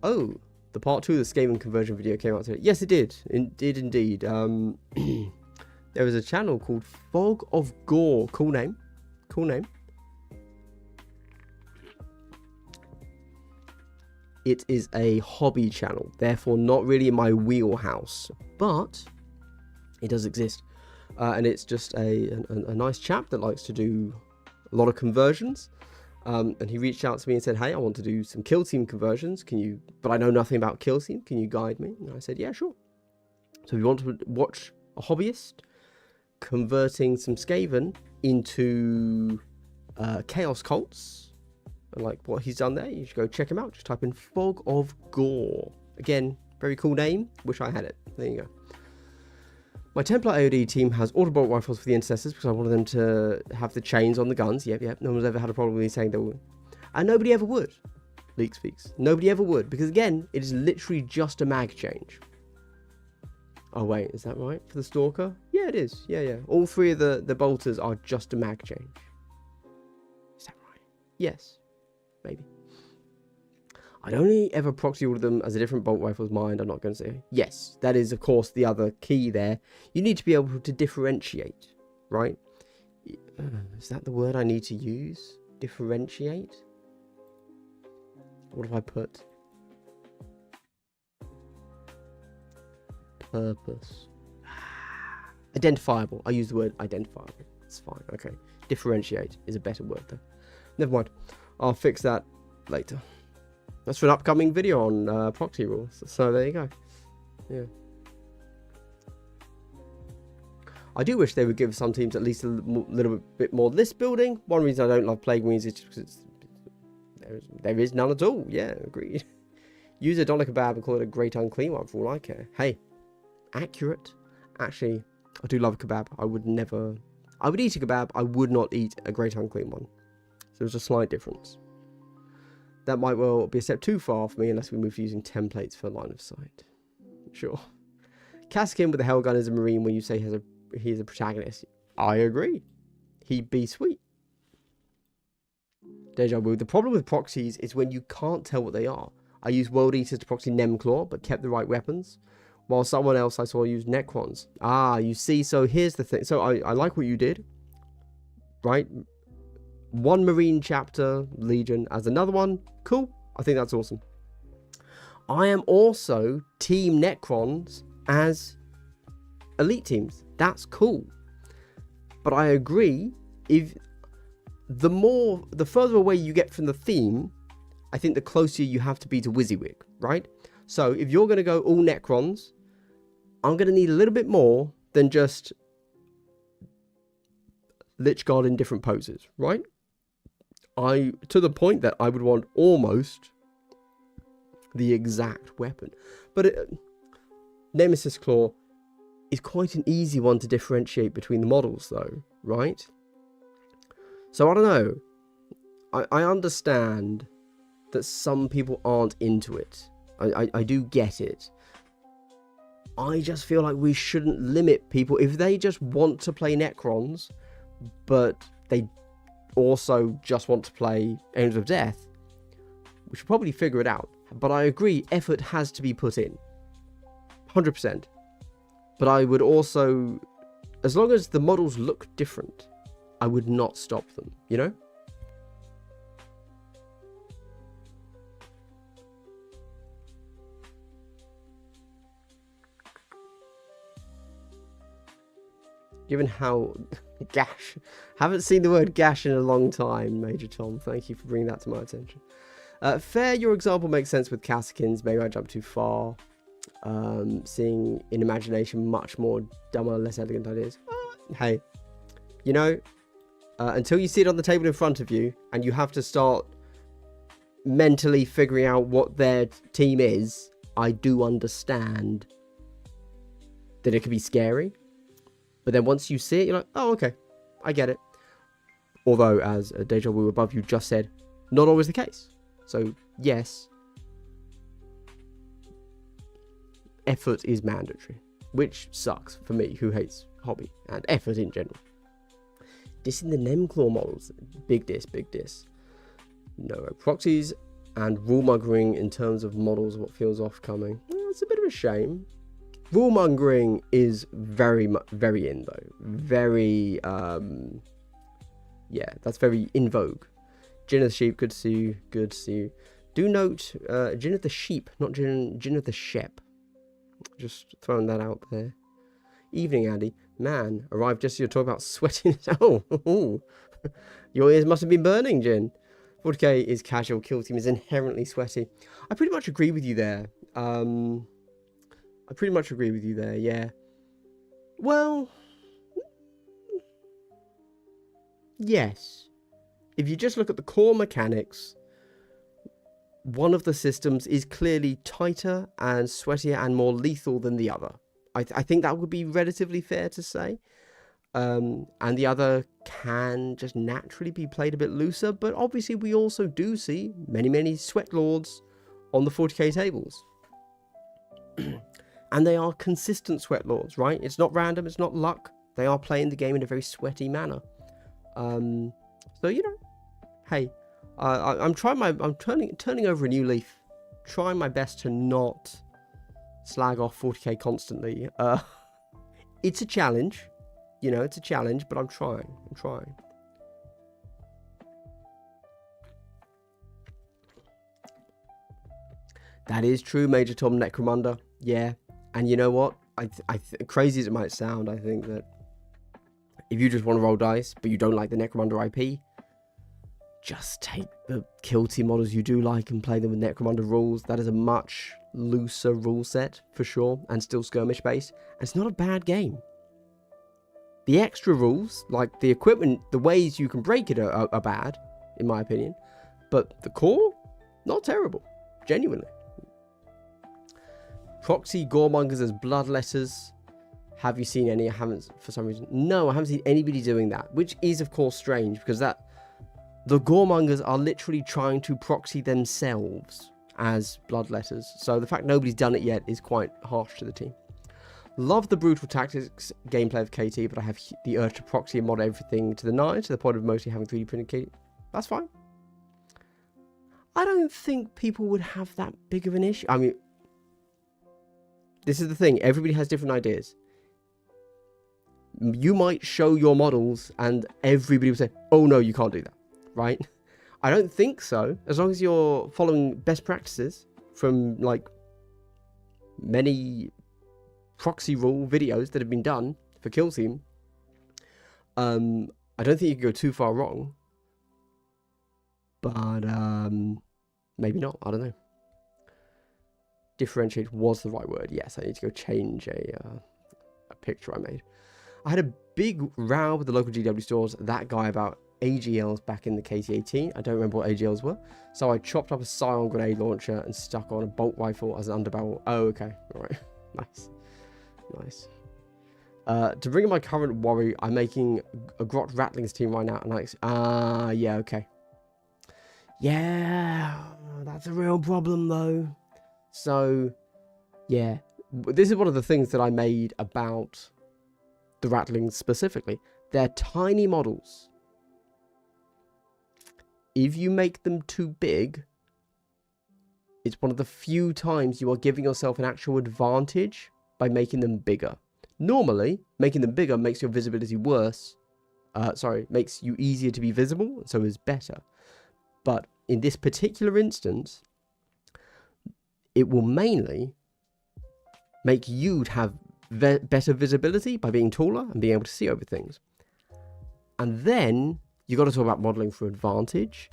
Oh, the part 2 of the Skaven conversion video came out today. Yes, it did. It did indeed. There was a channel called Fog of Gore. Cool name. Cool name. It is a hobby channel, therefore not really in my wheelhouse, but it does exist. And it's just a nice chap that likes to do a lot of conversions. And he reached out to me and said, hey, I want to do some Kill Team conversions. Can you, but I know nothing about Kill Team. Can you guide me? And I said, yeah, sure. So if you want to watch a hobbyist converting some Skaven into Chaos Cults, and like what he's done there, you should go check him out. Just type in Fog of Gore. Again, very cool name. Wish I had it. There you go. My Templar AOD team has autobolt rifles for the intercessors because I wanted them to have the chains on the guns. Yep. No one's ever had a problem with me saying they would. And nobody ever would. Leak speaks. Nobody ever would. Because again, it is literally just a mag change. Oh wait, is that right? For the Stalker? Yeah, it is. Yeah. All 3 of the bolters are just a mag change. Is that right? Yes. Maybe. I'd only ever proxy all of them as a different bolt rifle's mind. I'm not going to say. Yes, that is of course the other key there. You need to be able to differentiate, right? Is that the word I need to use? Differentiate? What have I put? Purpose. Identifiable. I use the word identifiable. It's fine. Okay. Differentiate is a better word though. Never mind. I'll fix that later. That's for an upcoming video on proxy rules. So there you go. Yeah. I do wish they would give some teams at least a little bit more list building. One reason I don't love Plague Marines is just because there is none at all. Yeah, agreed. Use a doner kebab and call it a great unclean one for all I care. Hey. Accurate. Actually, I do love a kebab. I would eat a kebab. I would not eat a great unclean one. So there's a slight difference. That might well be a step too far for me unless we move to using templates for line of sight. Sure. Kaskin with the Hellgun as a Marine when you say he's a protagonist. I agree. He'd be sweet. Deja vu. The problem with proxies is when you can't tell what they are. I used World Eaters to proxy Nemclaw, but kept the right weapons. While someone else I saw use Necrons. Ah, you see, so here's the thing. So I like what you did. Right? One Marine chapter, Legion, as another one. Cool. I think that's awesome. I am also Team Necrons as elite teams. That's cool. But I agree, if the further away you get from the theme, I think the closer you have to be to WYSIWYG, right? So if you're going to go all Necrons, I'm going to need a little bit more than just Lich Guard in different poses, right? To the point that I would want almost the exact weapon. But Nemesis Claw is quite an easy one to differentiate between the models though, right? So I don't know. I understand that some people aren't into it. I do get it. I just feel like we shouldn't limit people. If they just want to play Necrons, but they also just want to play Angels of Death, we should probably figure it out. But I agree, effort has to be put in. 100%. But I would also as long as the models look different, I would not stop them, you know? Given how gash, haven't seen the word gash in a long time, Major Tom. Thank you for bringing that to my attention. Fair, your example makes sense with Cassikins. Maybe I jumped too far. Seeing in imagination much more dumber, less elegant ideas. Hey, you know, until you see it on the table in front of you and you have to start mentally figuring out what their team is, I do understand that it can be scary. But then once you see it, you're like, oh, okay, I get it. Although, as Deja Vu above you just said, not always the case. So, yes, effort is mandatory, which sucks for me, who hates hobby and effort in general. Dissing the Nemclaw models, big diss, big diss. No proxies and rule-mongering in terms of models, what feels off-coming. It's a bit of a shame. Rule-mongering is very in, though. Very, yeah, that's very in vogue. Gin of the Sheep, good to see you, good to see you. Do note, Gin of the Sheep, not Gin of the Shep. Just throwing that out there. Evening, Andy. Man, arrived just as you're talking about sweating. Oh, your ears must have been burning, Jin. 40k is casual, kill team is inherently sweaty. I pretty much agree with you there. Yeah. Well, yes. If you just look at the core mechanics, one of the systems is clearly tighter and sweatier and more lethal than the other. I think that would be relatively fair to say. And the other can just naturally be played a bit looser, but obviously we also do see many sweat lords on the 40k tables. And they are consistent sweat lords, right? It's not random, it's not luck. They are playing the game in a very sweaty manner. So, you know, hey, I'm turning over a new leaf, trying my best to not slag off 40k constantly. It's a challenge, you know, it's a challenge, but I'm trying. That is true, Major Tom Necromunda. Yeah, and you know what? Crazy as it might sound, I think that if you just want to roll dice, but you don't like the Necromunda IP, just take the kill team models you do like and play them with Necromunda rules. That is a much looser rule set, for sure, and still skirmish based. And it's not a bad game. The extra rules, like the equipment, the ways you can break it are bad, in my opinion. But the core, not terrible. Genuinely. Proxy Goremongers as bloodletters. Have you seen any? I haven't, for some reason. No, I haven't seen anybody doing that, which is, of course, strange, because the Goremongers are literally trying to proxy themselves as bloodletters. So the fact nobody's done it yet is quite harsh to the team. Love the brutal tactics gameplay of KT, but I have the urge to proxy and mod everything to the 9, to the point of mostly having 3D printed KT. That's fine. I don't think people would have that big of an issue. I mean, this is the thing. Everybody has different ideas. You might show your models and everybody will say, oh no, you can't do that, right? I don't think so. As long as you're following best practices from like many proxy rule videos that have been done for Kill Team, I don't think you can go too far wrong. But maybe not. I don't know. Differentiate was the right word. Yes, I need to go change a picture I made. I had a big row with the local GW stores, that guy, about AGLs back in the KT-18. I don't remember what AGLs were. So I chopped up a Scion grenade launcher and stuck on a bolt rifle as an underbarrel. Oh, okay. All right. Nice. To bring in my current worry, I'm making a Grot Rattlings team right now. And yeah, okay. Yeah, that's a real problem though. So, yeah. This is one of the things that I made about the Rattlings specifically. They're tiny models. If you make them too big, it's one of the few times you are giving yourself an actual advantage by making them bigger. Normally, making them bigger makes your visibility worse. Makes you easier to be visible, so is better. But in this particular instance, it will mainly make you have better visibility by being taller and being able to see over things. And then you got to talk about modeling for advantage.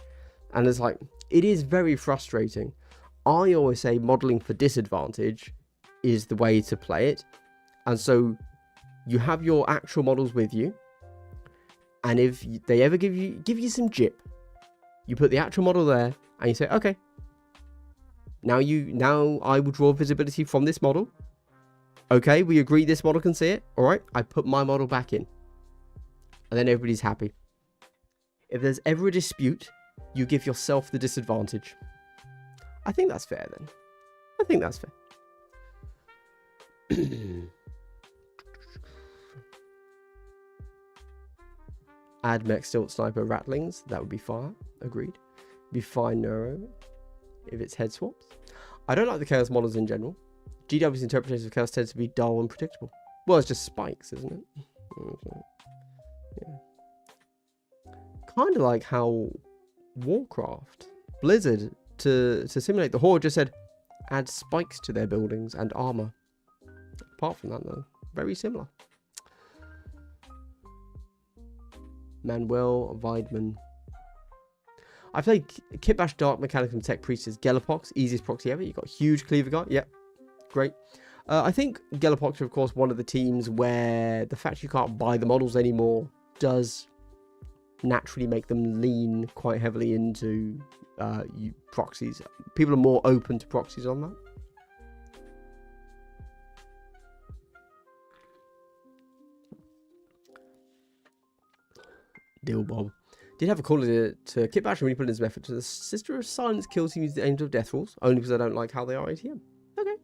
And it's like, it is very frustrating. I always say modeling for disadvantage is the way to play it. And so you have your actual models with you. And if they ever give you some jip, you put the actual model there and you say, okay, now I will draw visibility from this model. Okay, we agree this model can see it. All right, I put my model back in. And then everybody's happy. If there's ever a dispute, you give yourself the disadvantage. I think that's fair then. I think that's fair. Add mech stilt sniper rattlings. That would be fire. Agreed. Be fine neuro if it's head swaps. I don't like the chaos models in general. GW's interpretations of chaos tends to be dull and predictable. Well, it's just spikes, isn't it? Yeah. Kind of like how Warcraft, Blizzard, to simulate the Horde, just said add spikes to their buildings and armor. Apart from that, though, very similar. Manuel Weidman. I played Kitbash Dark Mechanic and Tech Priestess Gellerpox, easiest proxy ever. You got huge cleaver guy. Yep, great. I think Gellerpox are, of course, one of the teams where the fact you can't buy the models anymore does naturally make them lean quite heavily into proxies. People are more open to proxies on that. Deal Bob. Did have a call to Kitbash when he put in his effort to the Sister of Silence kill team use the Angel of Death rules, only because I don't like how they are ATM. Okay.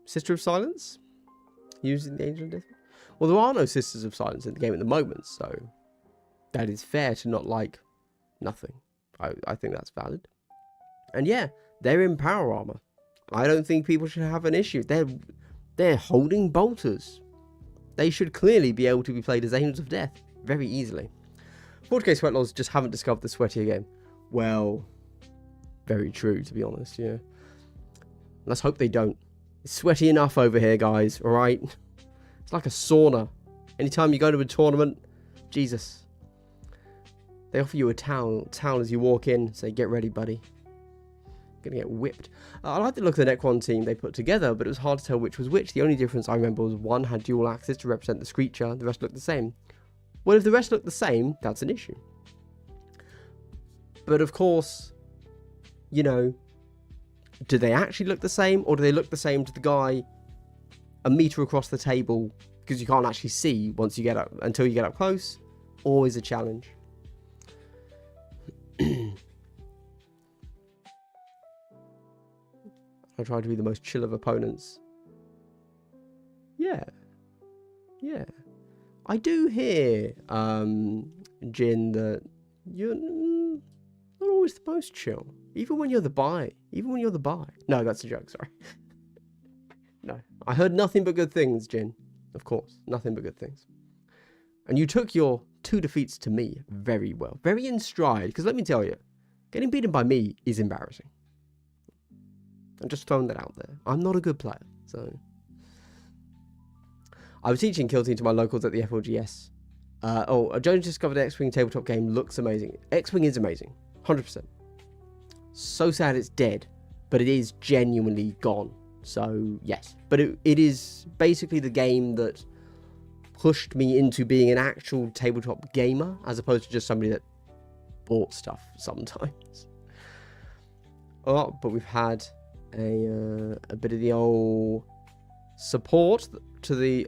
Sister of Silence? Using the Angel of Death? Well, there are no Sisters of Silence in the game at the moment, so that is fair to not like nothing. I think that's valid. And yeah, they're in power armor. I don't think people should have an issue. They're holding bolters. They should clearly be able to be played as Angels of Death very easily. 40k Sweatlaws just haven't discovered the sweatier game. Well, very true, to be honest, yeah. Let's hope they don't. It's sweaty enough over here, guys, alright? It's like a sauna. Anytime you go to a tournament, Jesus. They offer you a towel as you walk in, say, get ready, buddy. Gonna get whipped. I like the look of the Necron team they put together, but it was hard to tell which was which. The only difference I remember was one had dual axes to represent the Screecher, the rest looked the same. Well, if the rest look the same, that's an issue. But of course, you know, do they actually look the same, or do they look the same to the guy a meter across the table because you can't actually see once you get up until you get up close? Always a challenge. I try to be the most chill of opponents. Yeah. Yeah. I do hear, Jin, that you're not always the most chill. Even when you're the buy. No, that's a joke, sorry. No. I heard nothing but good things, Jin. Of course. Nothing but good things. And you took your 2 defeats to me very well. Very in stride. Because let me tell you, getting beaten by me is embarrassing. I'm just throwing that out there. I'm not a good player, so... I was teaching Kill Team to my locals at the FLGS. Jones discovered the X-Wing tabletop game looks amazing. X-Wing is amazing. 100%. So sad it's dead, but it is genuinely gone. So, yes. But it is basically the game that pushed me into being an actual tabletop gamer, as opposed to just somebody that bought stuff sometimes. Oh, but we've had a bit of the old support to the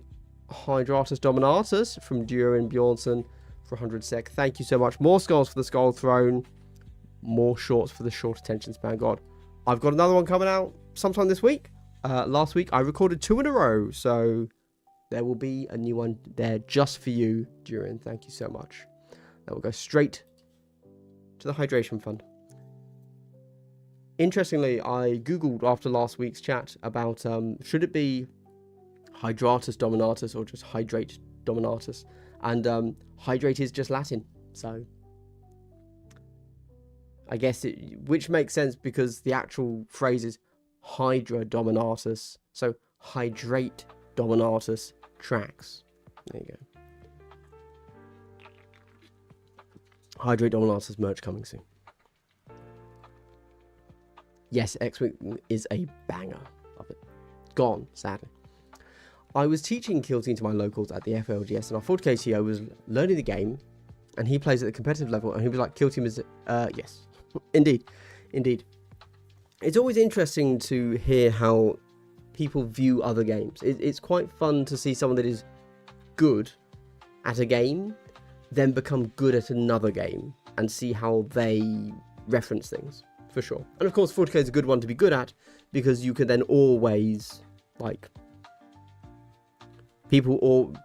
Hydratus Dominatus from Duo and Bjornsson for 100 sec. Thank you so much. More skulls for the Skull Throne. More shorts for the short attention span. God, I've got another one coming out sometime this week. Last week I recorded 2 in a row, so there will be a new one there just for you, Duran. Thank you so much. That will go straight to the Hydration Fund. Interestingly, I googled after last week's chat about should it be Hydratus Dominatus, or just Hydrate Dominatus. And Hydrate is just Latin, so I guess which makes sense because the actual phrase is Hydra Dominatus, so Hydrate Dominatus tracks. There you go. Hydrate Dominatus merch coming soon. Yes, X-Wing is a banger. Love it. Gone, sadly. I was teaching Kill Team to my locals at the FLGS, and our 40k TO was learning the game, and he plays at the competitive level, and he was like, Kill Team is... yes. Indeed. It's always interesting to hear how people view other games. It's quite fun to see someone that is good at a game, then become good at another game, and see how they reference things, for sure. And of course, 40k is a good one to be good at, because you can then always, like... People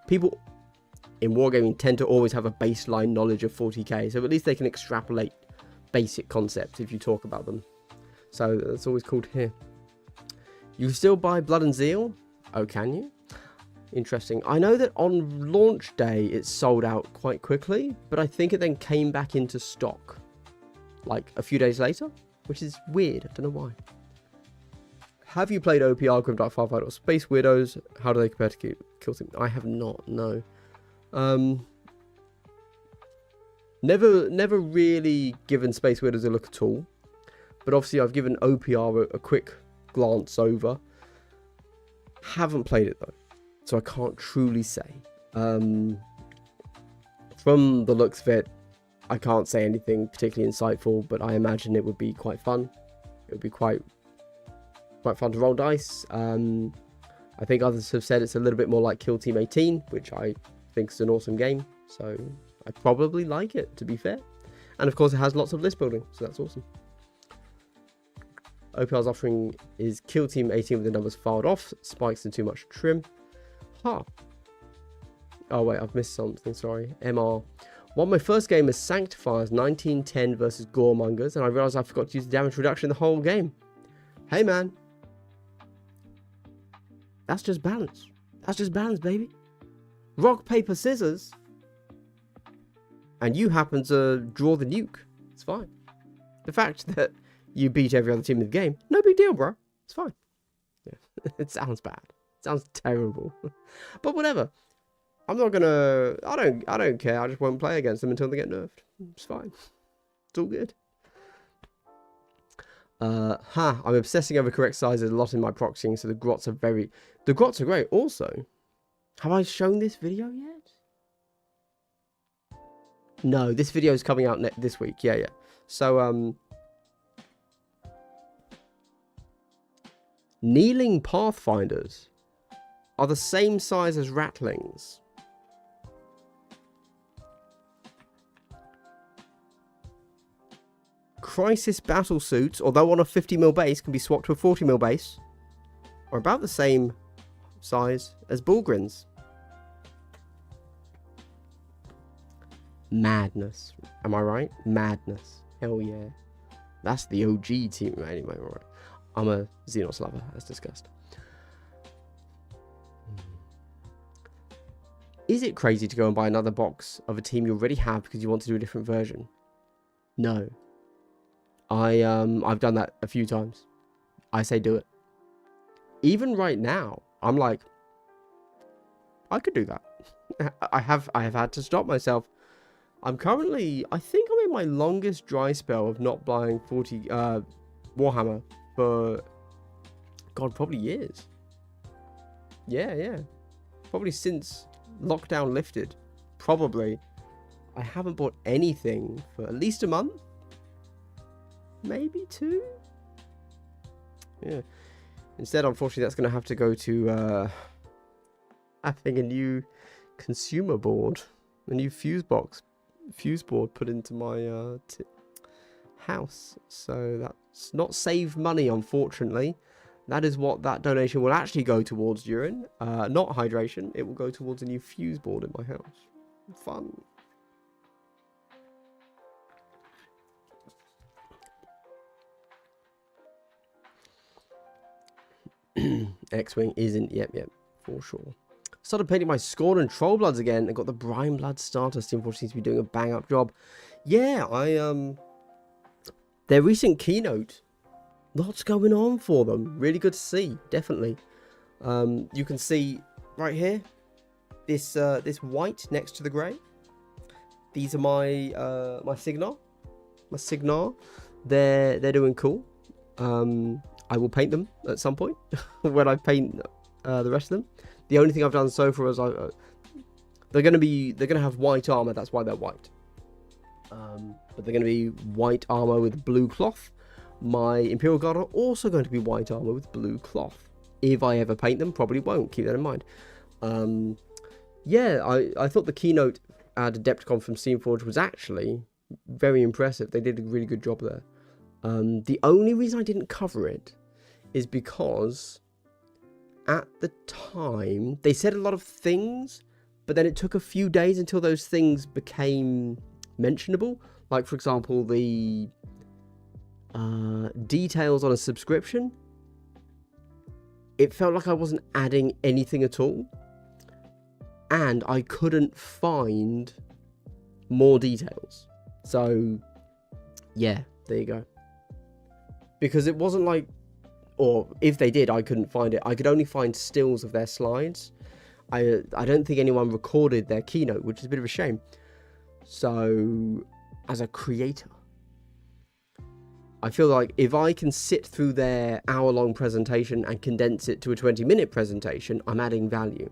in wargaming tend to always have a baseline knowledge of 40k, so at least they can extrapolate basic concepts if you talk about them. So that's always cool to hear. You still buy Blood and Zeal? Oh, can you? Interesting. I know that on launch day it sold out quite quickly, but I think it then came back into stock like a few days later, which is weird. I don't know why. Have you played OPR, Grim Dark Firefighter, or Space Widows? How do they compare to Kill Team? I have not, no. Never really given Space Widows a look at all. But obviously I've given OPR a quick glance over. Haven't played it though, so I can't truly say. From the looks of it, I can't say anything particularly insightful, but I imagine it would be quite fun. It would be quite fun to roll dice. I think others have said it's a little bit more like Kill Team 18, which I think is an awesome game, so I'd probably like it, to be fair. And of course it has lots of list building, so that's awesome. OPR's offering is Kill Team 18 with the numbers filed off, spikes and too much trim. Huh. Oh wait, I've missed something, sorry. MR. Won my first game as Sanctifiers 1910 versus Goremongers, and I realised I forgot to use the damage reduction in the whole game. Hey man. That's just balance. That's just balance, baby. Rock, paper, scissors. And you happen to draw the nuke. It's fine. The fact that you beat every other team in the game, no big deal, bro. It's fine. Yeah. It sounds bad. It sounds terrible. But whatever. I'm not gonna... I don't care. I just won't play against them until they get nerfed. It's fine. It's all good. I'm obsessing over correct sizes a lot in my proxying, so the grots are very... The grots are great. Also, have I shown this video yet? No, this video is coming out this week. Yeah. So, Kneeling Pathfinders are the same size as Ratlings. Crisis battle suits, although on a 50mm base, can be swapped to a 40mm base, are about the same size as Bullgrins. Madness. Am I right? Madness. Hell yeah. That's the OG team. Anyway, alright. I'm a Xenos lover, as discussed. Is it crazy to go and buy another box of a team you already have because you want to do a different version? No. I've done that a few times. I say do it. Even right now, I'm like, I could do that. I have had to stop myself. I'm currently, I think I'm in my longest dry spell of not buying Warhammer for, God, probably years. Yeah. Probably since lockdown lifted. Probably. I haven't bought anything for at least a month. Maybe 2? Yeah. Instead, unfortunately, that's going to have to go to having a new consumer board. A new fuse board put into my house. So that's not saved money, unfortunately. That is what that donation will actually go towards, Durin. Not hydration. It will go towards a new fuse board in my house. Fun. X-Wing isn't... Yep. for sure. Started painting my Scorn and Troll Bloods again, and got the Brine Blood starter. Steamforge seems to be doing a bang up job. Yeah, their recent keynote, lots going on for them. Really good to see, definitely. You can see right here, this white next to the grey. These are my my Signar. They're doing cool. I will paint them at some point when I paint the rest of them. The only thing I've done so far is they're gonna have white armor. That's why they're white. But they're gonna be white armor with blue cloth. My Imperial Guard are also going to be white armor with blue cloth. If I ever paint them, probably won't. Keep that in mind. Yeah, I thought the keynote at Adepticon from Steamforge was actually very impressive. They did a really good job there. The only reason I didn't cover it is because at the time they said a lot of things, but then it took a few days until those things became mentionable. Like, for example, the details on a subscription. It felt like I wasn't adding anything at all, and I couldn't find more details. So yeah, there you go. Because it wasn't like, or if they did, I couldn't find it. I could only find stills of their slides. I don't think anyone recorded their keynote, which is a bit of a shame. So as a creator, I feel like if I can sit through their hour-long presentation and condense it to a 20-minute presentation, I'm adding value.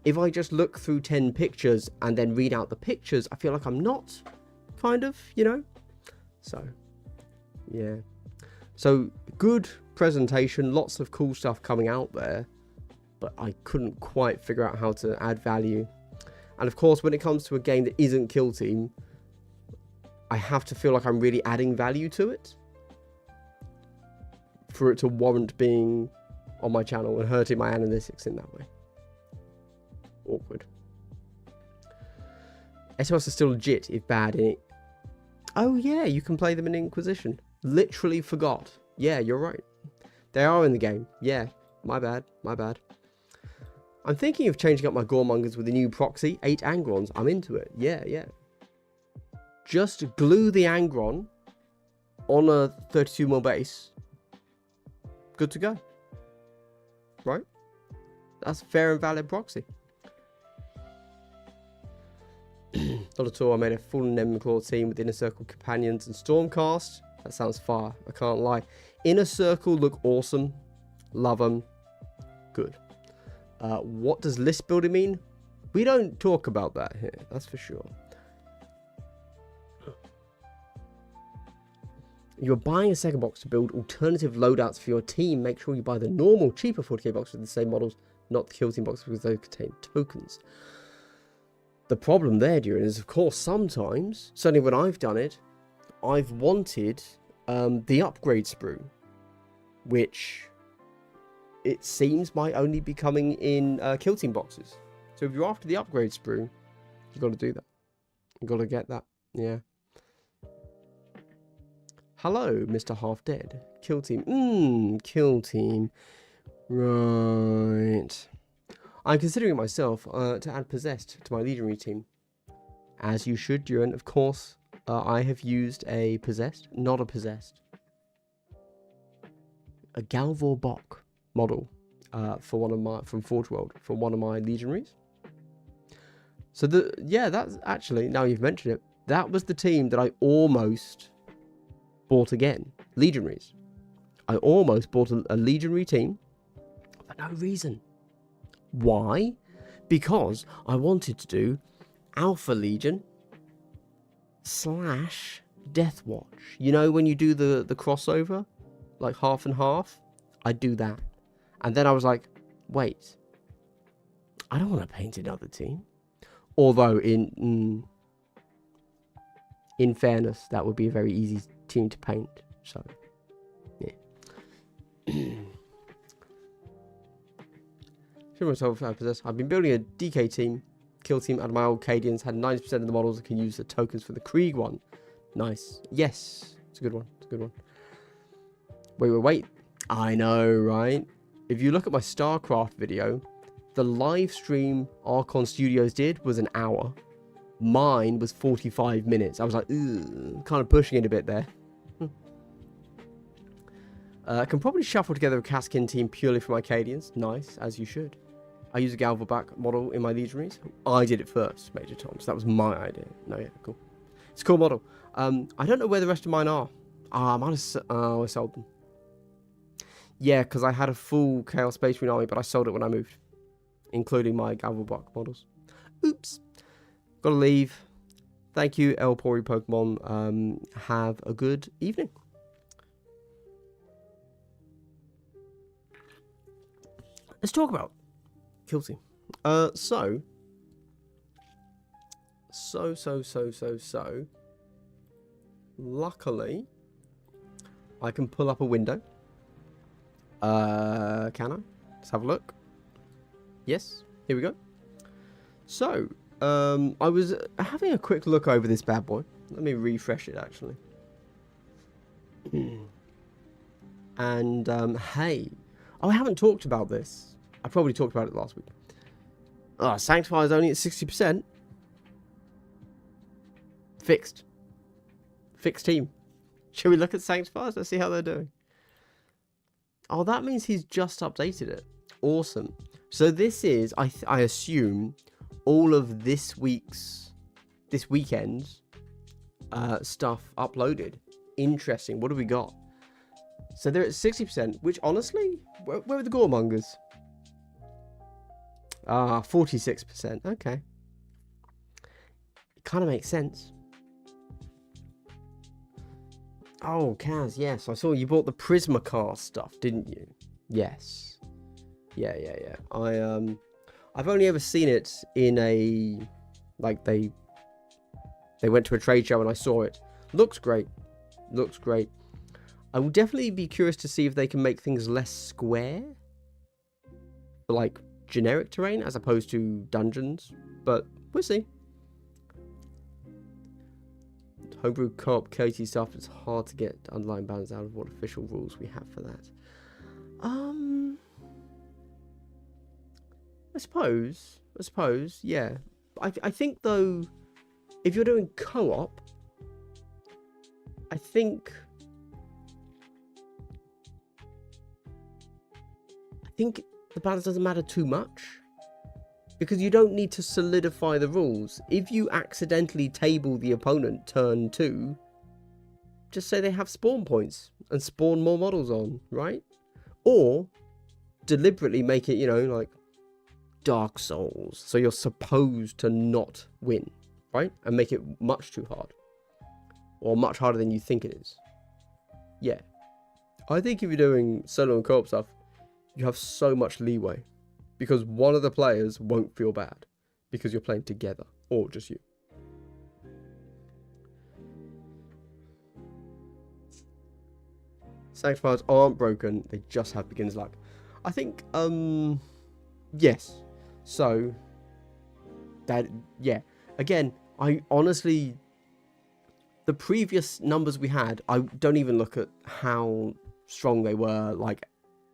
If I just look through 10 pictures and then read out the pictures, I feel like I'm not, kind of, you know? So, yeah. So, good presentation, lots of cool stuff coming out there, but I couldn't quite figure out how to add value. And of course, when it comes to a game that isn't Kill Team, I have to feel like I'm really adding value to it for it to warrant being on my channel and hurting my analytics in that way. Awkward. SOS is still legit if bad in it. Oh yeah, you can play them in Inquisition. Literally forgot. Yeah, you're right. They are in the game. Yeah, my bad. I'm thinking of changing up my Goremongers with a new proxy, 8 Angrons. I'm into it. Yeah. Just glue the Angron on a 32mm base. Good to go. Right? That's a fair and valid proxy. Not at all. I made a full Nemenclaw team with Inner Circle Companions and Stormcast. That sounds far. I can't lie. Inner Circle look awesome. Love them. Good. What does list building mean? We don't talk about that here. That's for sure. You're buying a second box to build alternative loadouts for your team. Make sure you buy the normal, cheaper 40k box with the same models, not the Kill Team box because they contain tokens. The problem there, Duran, is of course sometimes, certainly when I've done it, I've wanted the upgrade sprue, which it seems might only be coming in Kill Team boxes. So if you're after the upgrade sprue, you've got to do that. You've got to get that. Yeah. Hello, Mr. Half Dead. Kill Team. Kill Team. Right. I'm considering myself to add Possessed to my Legionary team. As you should, Duran. Of course, I have used a Possessed, not a Possessed. A Galvor Bok model for one of my, from Forge World, for one of my Legionaries. So that's actually, now you've mentioned it, that was the team that I almost bought again. Legionaries. I almost bought a Legionary team for no reason. Why? Because I wanted to do Alpha Legion / Death Watch. You know when you do the crossover? Like half and half? I do that. And then I was like, wait. I don't want to paint another team. Although in fairness, that would be a very easy team to paint. So, yeah. I've been building a DK team, Kill Team out of my old Cadians. Had 90% of the models that can use the tokens for the Krieg one. Nice. Yes. It's a good one. Wait. I know, right? If you look at my StarCraft video, The live stream Archon Studios did was an hour. Mine was 45 minutes. I was like, kind of pushing it a bit there. I can probably shuffle together a Kaskin team purely from Arcadians. Nice, as you should. I use a Galvaback model in my Legionaries. I did it first, Major Tom, so that was my idea. No, yeah, cool. It's a cool model. I don't know where the rest of mine are. I might have... I sold them. Yeah, because I had a full Chaos Space Marine army, but I sold it when I moved. Including my Galvaback models. Oops. Gotta leave. Thank you, El Pori Pokemon. Have a good evening. Let's talk about Kill Team. So. Luckily, I can pull up a window. Can I? Let's have a look. Yes, here we go. So, I was having a quick look over this bad boy. Let me refresh it, actually. And, hey. Oh, I haven't talked about this. I probably talked about it last week. Oh, Sanctifier is only at 60%. Fixed. Fixed team. Shall we look at Sanctifiers? Let's see how they're doing. Oh, that means he's just updated it. Awesome. So this is, I assume, all of this weekend's stuff uploaded. Interesting. What do we got? So they're at 60%, which honestly, where are the Goremongers? 46%. Okay. It kind of makes sense. Oh, Kaz, yes. I saw you bought the Prismacar stuff, didn't you? Yes. Yeah. I've only ever seen it in a... Like, they went to a trade show and I saw it. Looks great. Looks great. I will definitely be curious to see if they can make things less square. For, like, generic terrain as opposed to dungeons. But we'll see. Homebrew co-op KT stuff, it's hard to get underlying balance out of what official rules we have for that. I suppose, yeah. I think, though, if you're doing co-op, I think the balance doesn't matter too much. Because you don't need to solidify the rules. If you accidentally table the opponent turn 2, just say they have spawn points and spawn more models on, right? Or deliberately make it, you know, like Dark Souls. So you're supposed to not win, right? And make it much too hard. Or much harder than you think it is. Yeah. I think if you're doing solo and co-op stuff, you have so much leeway. Because one of the players won't feel bad. Because you're playing together. Or just you. Sanctifiers aren't broken. They just have beginner's luck. I think, yes. So, that, yeah. Again, I honestly... The previous numbers we had, I don't even look at how strong they were, like,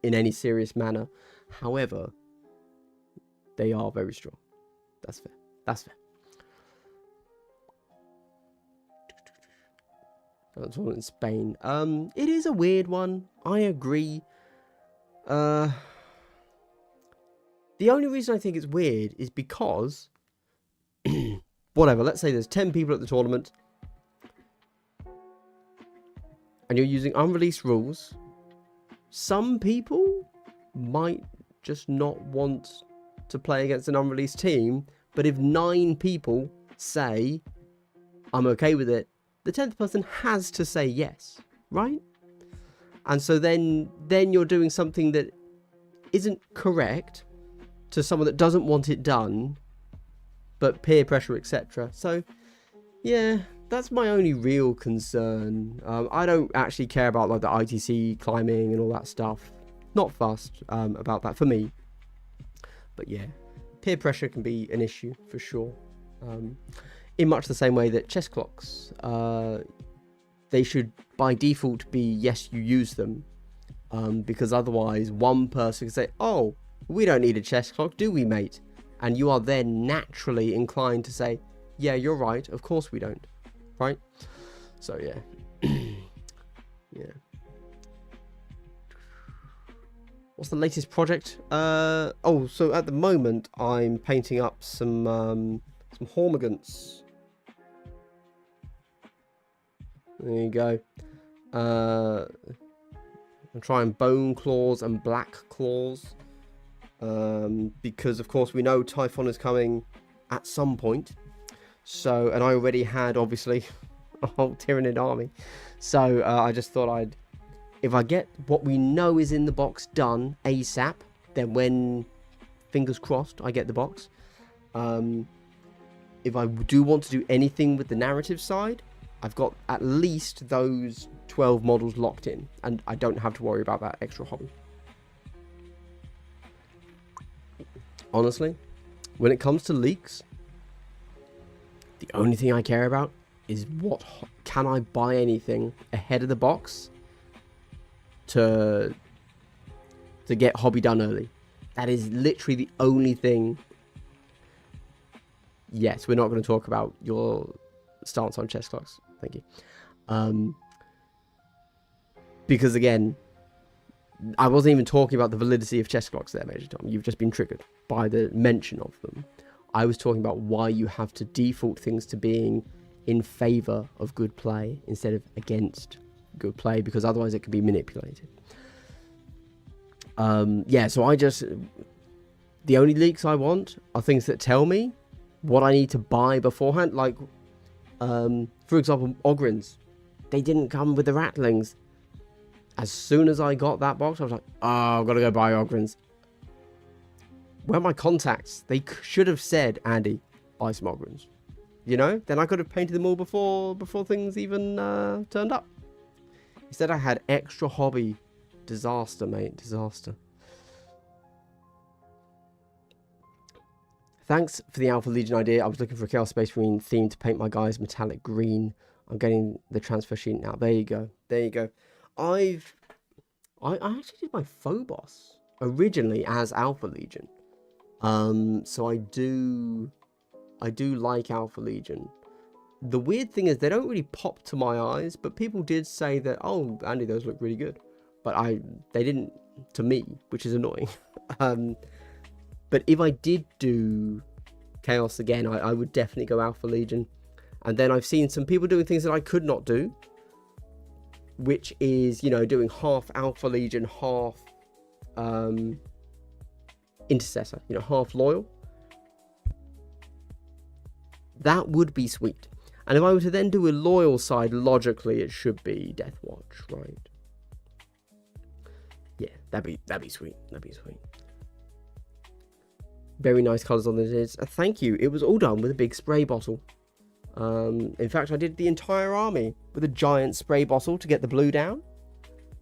in any serious manner. However... They are very strong. That's fair. That's fair. That's all in Spain. It is a weird one. I agree. The only reason I think it's weird is because... whatever, let's say there's 10 people at the tournament. And you're using unreleased rules. Some people might just not want... to play against an unreleased team, but if 9 people say I'm okay with it, the 10th person has to say yes, right? And so then you're doing something that isn't correct to someone that doesn't want it done, but peer pressure, etc. So yeah, that's my only real concern. I don't actually care about like the ITC climbing and all that stuff. Not fussed about that for me. But yeah, peer pressure can be an issue for sure. In much the same way that chess clocks, they should by default be yes, you use them. Because otherwise one person can say, oh, We don't need a chest clock, do we, mate? And you are then naturally inclined to say, yeah, you're right, of course we don't. Right? So, yeah. Yeah. What's the latest project? Oh, so at the moment, I'm painting up some hormigants. There you go. I'm trying bone claws and black claws. Because, of course, we know Typhon is coming at some point. So, and I already had, obviously, a whole Tyranid army. So, I just thought if I get what we know is in the box done ASAP, then when, fingers crossed, I get the box. If I do want to do anything with the narrative side, I've got at least those 12 models locked in, and I don't have to worry about that extra hobby. Honestly, when it comes to leaks, the only thing I care about is can I buy anything ahead of the box to get hobby done early. That is literally the only thing. Yes, we're not going to talk about your stance on chest clocks. Thank you. Because again, I wasn't even talking about the validity of chest clocks there, Major Tom. You've just been triggered by the mention of them. I was talking about why you have to default things to being in favor of good play instead of against good play, because otherwise it can be manipulated. Yeah, so the only leaks I want are things that tell me what I need to buy beforehand. Like, for example, Ogryns. They didn't come with the Rattlings. As soon as I got that box, I was like, oh, I've got to go buy Ogryns. Where are my contacts? They should have said, Andy, buy some Ogryns. You know? Then I could have painted them all before things even turned up. Instead, I had extra hobby. Disaster, mate. Disaster. Thanks for the Alpha Legion idea. I was looking for a Chaos Space Marine theme to paint my guys metallic green. I'm getting the transfer sheet now. There you go. There you go. I actually did my Phobos originally as Alpha Legion. So I do like Alpha Legion. The weird thing is they don't really pop to my eyes, but people did say that, oh, Andy, those look really good. But they didn't to me, which is annoying. But if I did do Chaos again, I would definitely go Alpha Legion. And then I've seen some people doing things that I could not do, which is, you know, doing half Alpha Legion, half Intercessor, you know, half Loyal. That would be sweet. And if I were to then do a Loyal side, logically it should be Death Watch, right? Yeah, that'd be sweet. That'd be sweet. Very nice colours on this. Thank you. It was all done with a big spray bottle. In fact, I did the entire army with a giant spray bottle to get the blue down.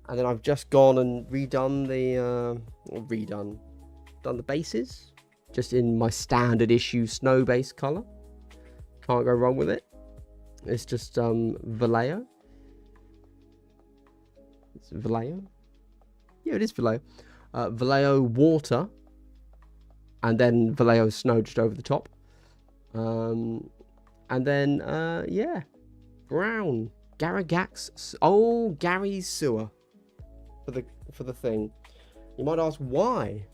And then I've just gone and redone done the bases. Just in my standard issue snow base colour. Can't go wrong with it. It's just Vallejo. It's Vallejo. Yeah, it is Vallejo. Vallejo water. And then Vallejo snow just over the top. And then, yeah. Brown. Garagax. Oh, Gary's sewer. For the thing. You might ask why.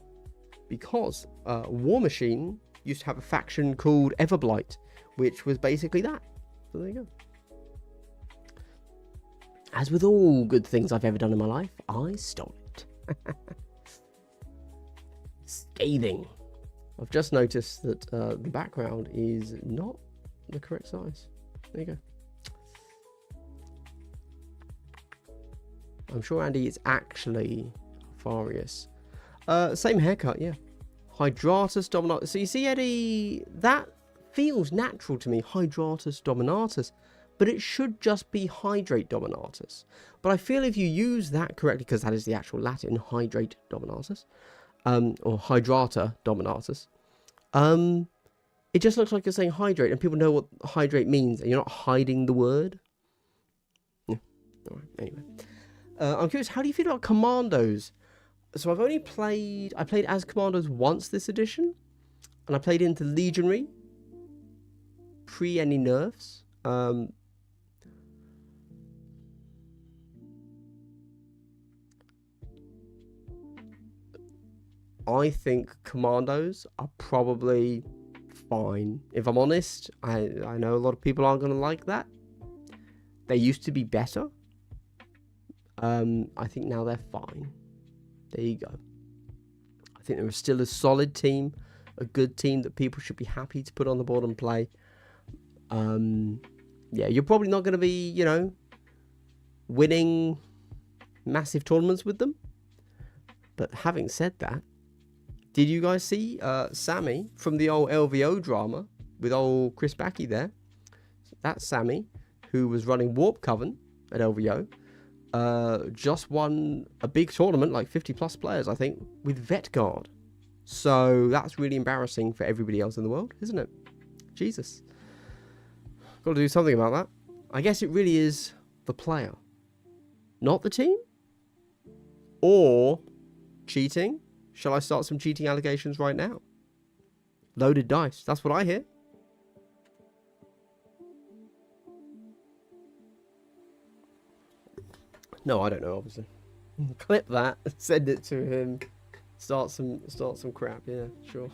Because War Machine used to have a faction called Everblight, which was basically that. So there you go. As with all good things I've ever done in my life, I stole it. Scathing. I've just noticed that the background is not the correct size. There you go. I'm sure Andy is actually Farius. Same haircut, yeah. Hydratus Dominatus. So you see, Eddie, that feels natural to me. Hydratus Dominatus. But it should just be Hydrate Dominatus. But I feel if you use that correctly, because that is the actual Latin, Hydrate Dominatus, or Hydrata Dominatus, it just looks like you're saying hydrate, and people know what hydrate means, and you're not hiding the word. Yeah. All right, anyway. I'm curious, how do you feel about commandos? So I've only played... I played as Commandos once this edition. And I played into Legionary. Pre any nerfs. I think Commandos are probably fine. If I'm honest, I know a lot of people aren't going to like that. They used to be better. I think now they're fine. There you go. I think they're still a solid team, a good team that people should be happy to put on the board and play. Yeah, you're probably not going to be, you know, winning massive tournaments with them. But having said that, did you guys see Sammy from the old LVO drama with old Chris Backey there? That's Sammy, who was running Warp Coven at LVO. Just won a big tournament, like 50 plus players, I think, with Vetguard. So that's really embarrassing for everybody else in the world, isn't it? Jesus. Got to do something about that. I guess it really is the player, not the team. Or cheating. Shall I start some cheating allegations right now? Loaded dice. That's what I hear. No, I don't know, obviously. Clip that, send it to him. Start some crap, yeah, sure.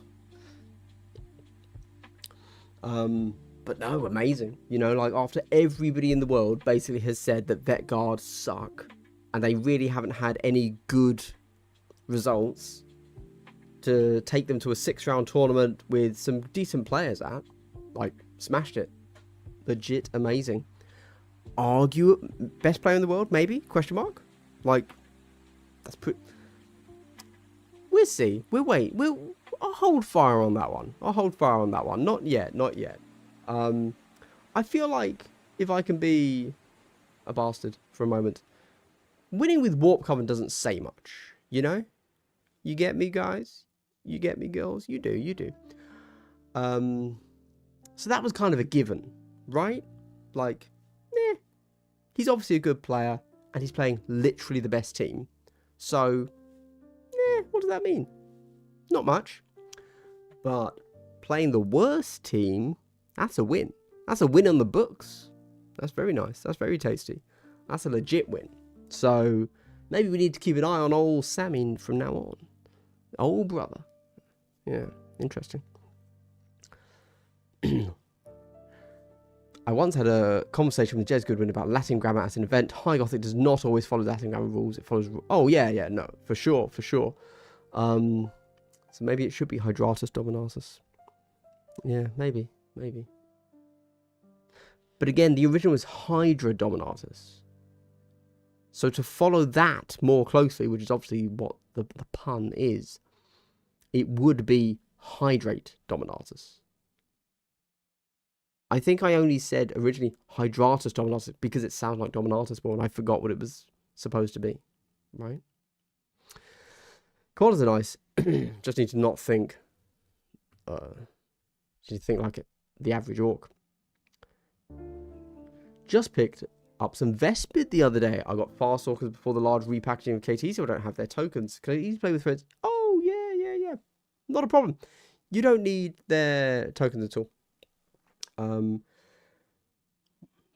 But no, amazing. You know, like after everybody in the world basically has said that Vet Guards suck and they really haven't had any good results to take them to a 6-round tournament with some decent players at, like, smashed it. Legit amazing. Argue best player in the world, maybe? Question mark? Like, that's put. We'll see. I'll hold fire on that one. Not yet. I feel like if I can be a bastard for a moment, winning with Warp Coven doesn't say much, you know? You get me, guys? You get me, girls? You do. So that was kind of a given, right? Like, he's obviously a good player, and he's playing literally the best team. So, what does that mean? Not much. But playing the worst team, that's a win. That's a win on the books. That's very nice. That's very tasty. That's a legit win. So, maybe we need to keep an eye on old Sammy from now on. Old brother. Yeah, interesting. I once had a conversation with Jez Goodwin about Latin grammar at an event. High Gothic does not always follow Latin grammar rules. It follows... Oh, yeah, no, for sure. So maybe it should be Hydratus Dominatus. Yeah, maybe. But again, the original was Hydra Dominatus. So to follow that more closely, which is obviously what the pun is, it would be Hydrate Dominatus. I think I only said originally Hydratus Dominatus because it sounds like Dominatus more, and I forgot what it was supposed to be, right? Corners are nice. Just need to not think. Just need to think like the average orc. Just picked up some Vespid the other day. I got Fast Orcas before the large repackaging of KT, so I don't have their tokens. Can I easily play with friends? Oh, yeah. Not a problem. You don't need their tokens at all. Do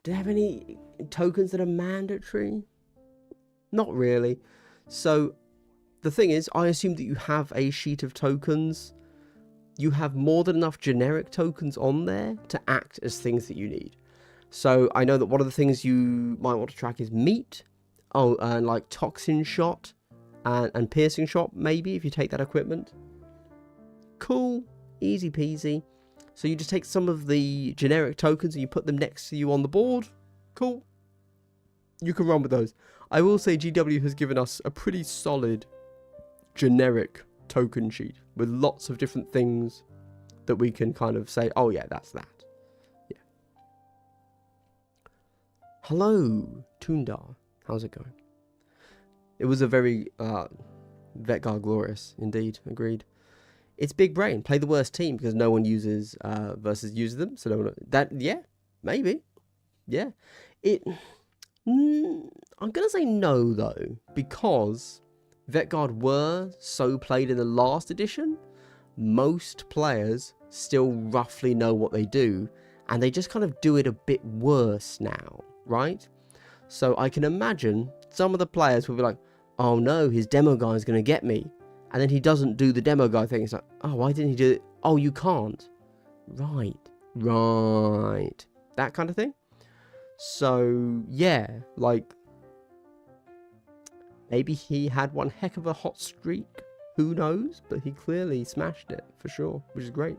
they have any tokens that are mandatory? Not really. So, the thing is, I assume that you have a sheet of tokens. You have more than enough generic tokens on there to act as things that you need. So, I know that one of the things you might want to track is meat. Oh, and like toxin shot and piercing shot, maybe, if you take that equipment. Cool. Easy peasy. So you just take some of the generic tokens and you put them next to you on the board. Cool. You can run with those. I will say GW has given us a pretty solid generic token sheet with lots of different things that we can kind of say, oh yeah, that's that. Yeah. Hello, Toondar. How's it going? It was a very Vetgar glorious, indeed. Agreed. It's big brain. Play the worst team because no one uses versus uses them. So no one, yeah, maybe, yeah. I'm gonna say no though, because Vetguard were so played in the last edition, most players still roughly know what they do, and they just kind of do it a bit worse now, right? So I can imagine some of the players will be like, oh no, his demo guy is going to get me. And then he doesn't do the demo guy thing. It's like, oh, why didn't he do it? Oh, you can't. Right. That kind of thing. So, yeah, like, maybe he had one heck of a hot streak. Who knows? But he clearly smashed it, for sure, which is great.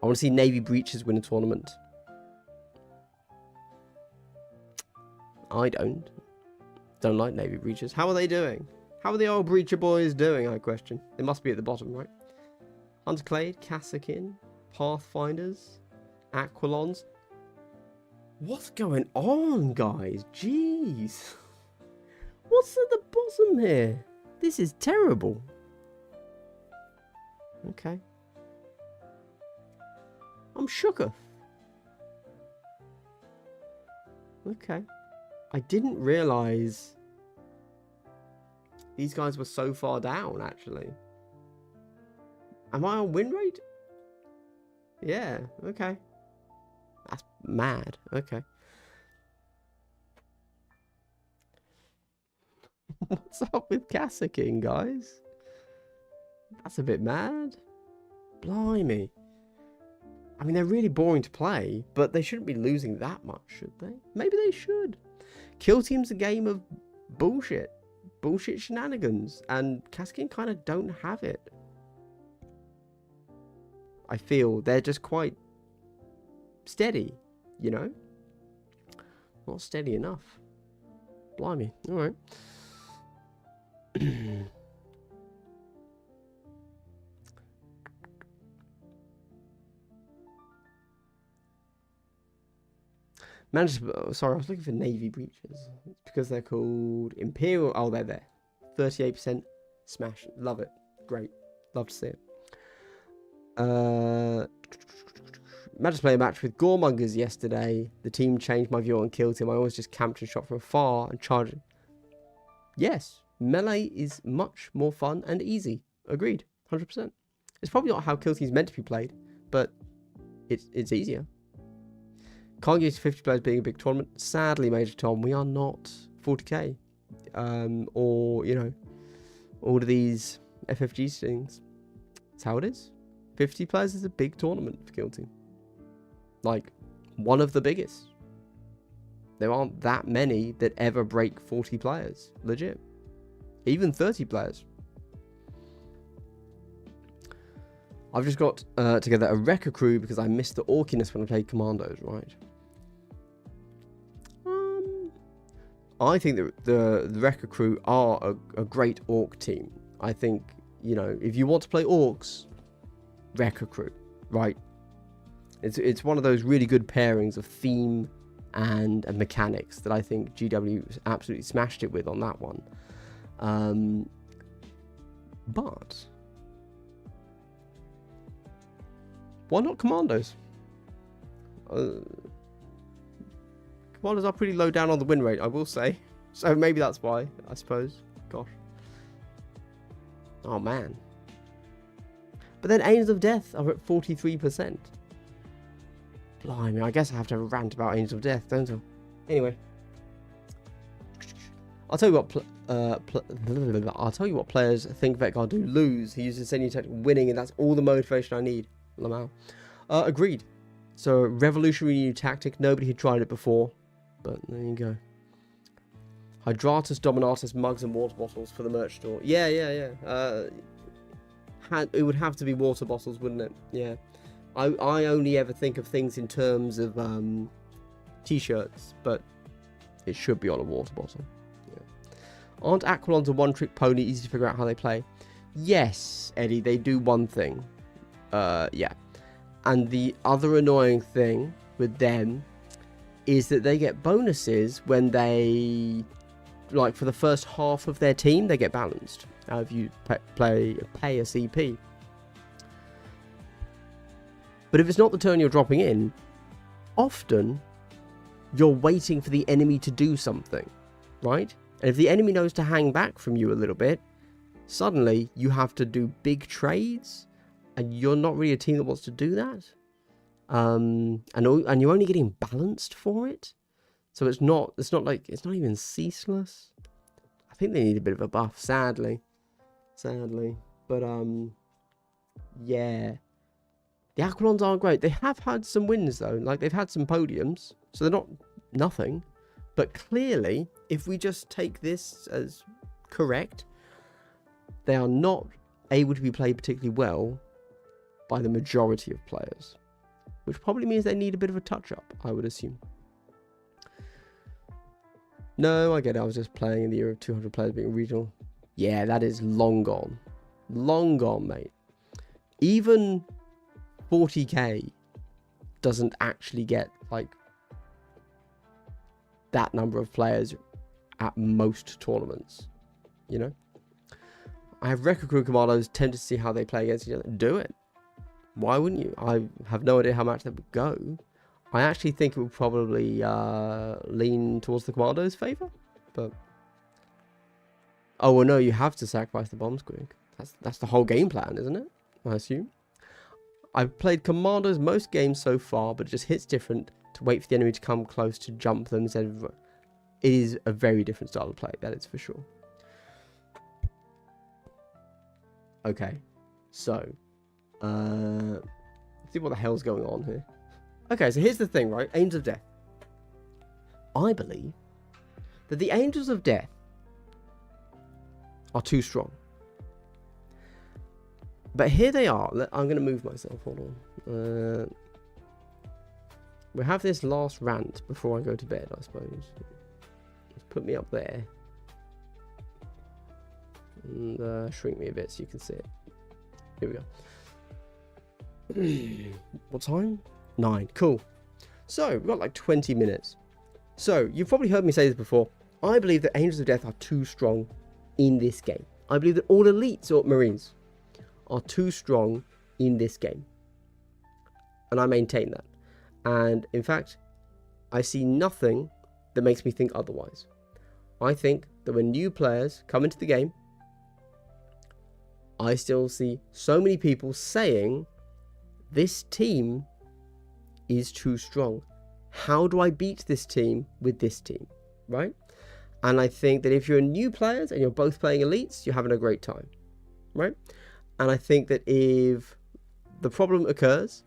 I want to see Navy Breaches win a tournament. I don't like Navy Breaches. How are they doing? How are the old Breacher boys doing, I question. They must be at the bottom, right? Hunterclade, Kassakin, Pathfinders, Aquilons. What's going on, guys? Jeez. What's at the bottom here? This is terrible. Okay. I'm shooketh. Okay. I didn't realise these guys were so far down, actually. Am I on win rate? Yeah, okay. That's mad. Okay. What's up with Kassakin, guys? That's a bit mad. Blimey. I mean, they're really boring to play, but they shouldn't be losing that much, should they? Maybe they should. Kill Team's a game of bullshit. Bullshit shenanigans. And Kassakin kind of don't have it. I feel they're just quite steady, you know? Not steady enough. Blimey. Alright. Sorry, I was looking for Navy Breaches. It's because they're called Imperial. Oh, they're there. 38% smash. Love it. Great. Love to see it. Managed to play a match with Goremongers yesterday. The team changed my view on Kill Team. I always just camped and shot from afar and charged. Yes, melee is much more fun and easy. Agreed. 100%. It's probably not how Kill Team is meant to be played, but it's easier. Can't get to 50 players being a big tournament. Sadly, Major Tom, we are not 40k. Or, you know, all of these FFG things. That's how it is. 50 players is a big tournament for Kill Team. Like, one of the biggest. There aren't that many that ever break 40 players. Legit. Even 30 players. I've just got together a Wrecker crew because I missed the orkiness when I played Commandos, right? I think that the Wrecker crew are a great orc team. I think, you know, if you want to play orcs, Wrecker crew, right? It's one of those really good pairings of theme and mechanics that I think GW absolutely smashed it with on that one. But why not Commandos? Commandos are pretty low down on the win rate, I will say. So maybe that's why, I suppose. Gosh. Oh, man. But then Angels of Death are at 43%. Blimey, I guess I have to have a rant about Angels of Death, don't I? Anyway. I'll tell you what players think Vetguard do lose. He uses any tactic winning, and that's all the motivation I need. Lamau. Agreed. So, revolutionary new tactic. Nobody had tried it before. But there you go. Hydratus, Dominatus, mugs and water bottles for the merch store. Yeah. It would have to be water bottles, wouldn't it? Yeah. I only ever think of things in terms of t-shirts, but it should be on a water bottle. Yeah. Aren't Aquilons a one-trick pony, easy to figure out how they play? Yes, Eddie, they do one thing. Yeah. And the other annoying thing with them is that they get bonuses when they, like, for the first half of their team, they get balanced. If you pay a CP. But if it's not the turn you're dropping in, often you're waiting for the enemy to do something, right? And if the enemy knows to hang back from you a little bit, suddenly you have to do big trades, and you're not really a team that wants to do that. And you're only getting balanced for it. So it's not even ceaseless. I think they need a bit of a buff, sadly. But yeah. The Aquilons aren't great. They have had some wins though. Like, they've had some podiums, so they're not nothing. But clearly, if we just take this as correct, they are not able to be played particularly well by the majority of players, which probably means they need a bit of a touch-up, I would assume. No, I get it. I was just playing in the era of 200 players being regional. Yeah, that is long gone. Long gone, mate. Even 40k doesn't actually get, like, that number of players at most tournaments, you know? I have record crew commandos, tend to see how they play against each other. Do it. Why wouldn't you? I have no idea how much that would go. I actually think it would probably lean towards the commandos' favour, but... Oh, well, no, you have to sacrifice the bomb squig. That's the whole game plan, isn't it? I assume. I've played commandos most games so far, but it just hits different to wait for the enemy to come close to jump them instead of... It is a very different style of play, that is for sure. Okay, so... let's see what the hell's going on here. Okay, so here's the thing, right? Angels of Death. I believe that the Angels of Death are too strong. But here they are. I'm going to move myself. Hold on. We have this last rant before I go to bed, I suppose. Let's put me up there. And shrink me a bit so you can see it. Here we go. What time? 9. Cool. So, we've got like 20 minutes. So, you've probably heard me say this before. I believe that Angels of Death are too strong in this game. I believe that all elites or Marines are too strong in this game. And I maintain that. And in fact, I see nothing that makes me think otherwise. I think that when new players come into the game, I still see so many people saying, this team is too strong. How do I beat this team with this team? Right? And I think that if you're new players and you're both playing elites, you're having a great time. Right? And I think that if the problem occurs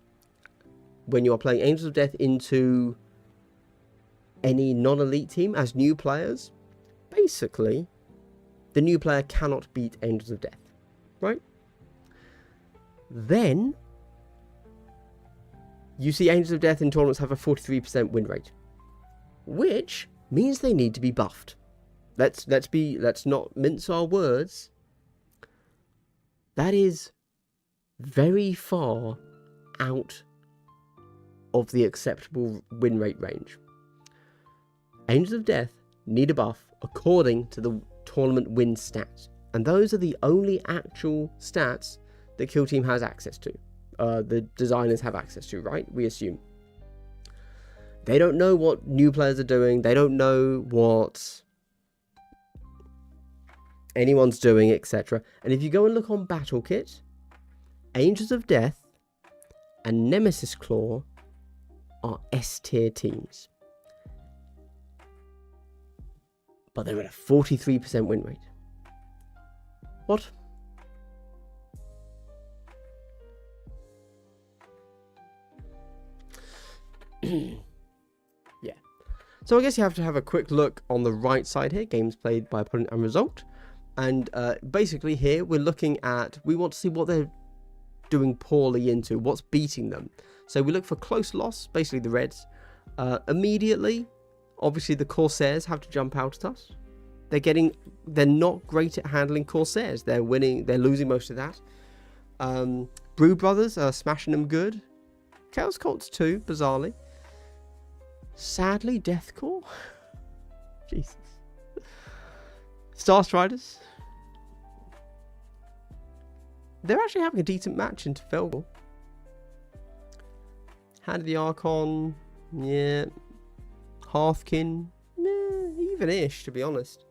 when you are playing Angels of Death into any non-elite team as new players, basically, the new player cannot beat Angels of Death. Right? Then you see Angels of Death in tournaments have a 43% win rate, which means they need to be buffed. Let's not mince our words. That is very far out of the acceptable win rate range. Angels of Death need a buff according to the tournament win stats, and those are the only actual stats that Kill Team has access to. The designers have access to, right? We assume. They don't know what new players are doing. They don't know what anyone's doing, etc. And if you go and look on Battle Kit, Angels of Death and Nemesis Claw are S tier teams. But they're at a 43% win rate. What? Yeah. So I guess you have to have a quick look on the right side here. Games played by opponent and result. And basically here we're looking at, we want to see what they're doing poorly into, what's beating them. So we look for close loss, basically the Reds. Immediately, obviously the Corsairs have to jump out at us. They're not great at handling Corsairs. They're losing most of that. Brood Brothers are smashing them good. Chaos Cults too, bizarrely. Sadly, Deathcore. Jesus. Star Striders. They're actually having a decent match into Felgor. Hand of the Archon. Yeah. Hearthkin. Even-ish, to be honest.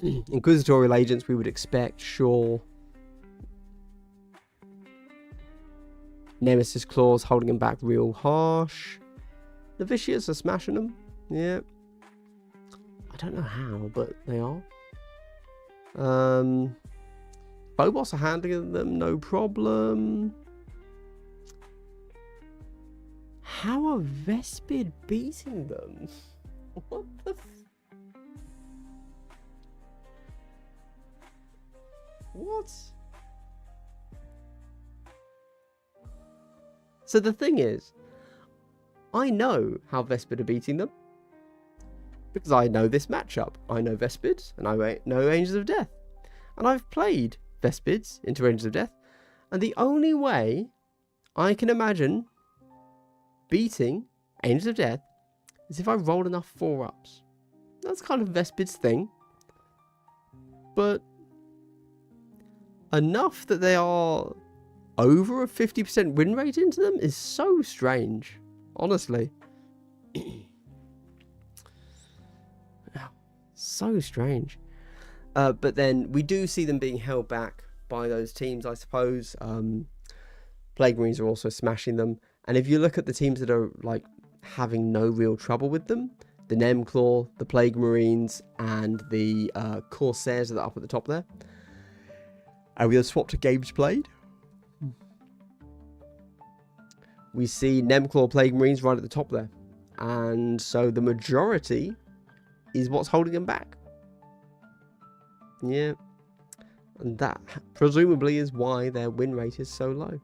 Inquisitorial agents we would expect, sure. Nemesis claws holding him back real harsh. The Vicious are smashing them. Yeah. I don't know how, but they are. Phobos are handling them, no problem. How are Vespid beating them? What the what? So the thing is, I know how Vespid are beating them. Because I know this matchup. I know Vespids, and I know Angels of Death. And I've played Vespids into Angels of Death. And the only way I can imagine beating Angels of Death is if I roll enough 4-ups. That's kind of Vespid's thing. But enough that they are over a 50% win rate into them is so strange. Honestly. So strange. But then we do see them being held back by those teams, I suppose. Plague Marines are also smashing them. And if you look at the teams that are like having no real trouble with them, the Nemclaw, the Plague Marines, and the Corsairs that are up at the top there. And we'll swap to games played. We see Nemclaw, Plague Marines right at the top there. And so the majority is what's holding them back. Yeah. And that presumably is why their win rate is so low.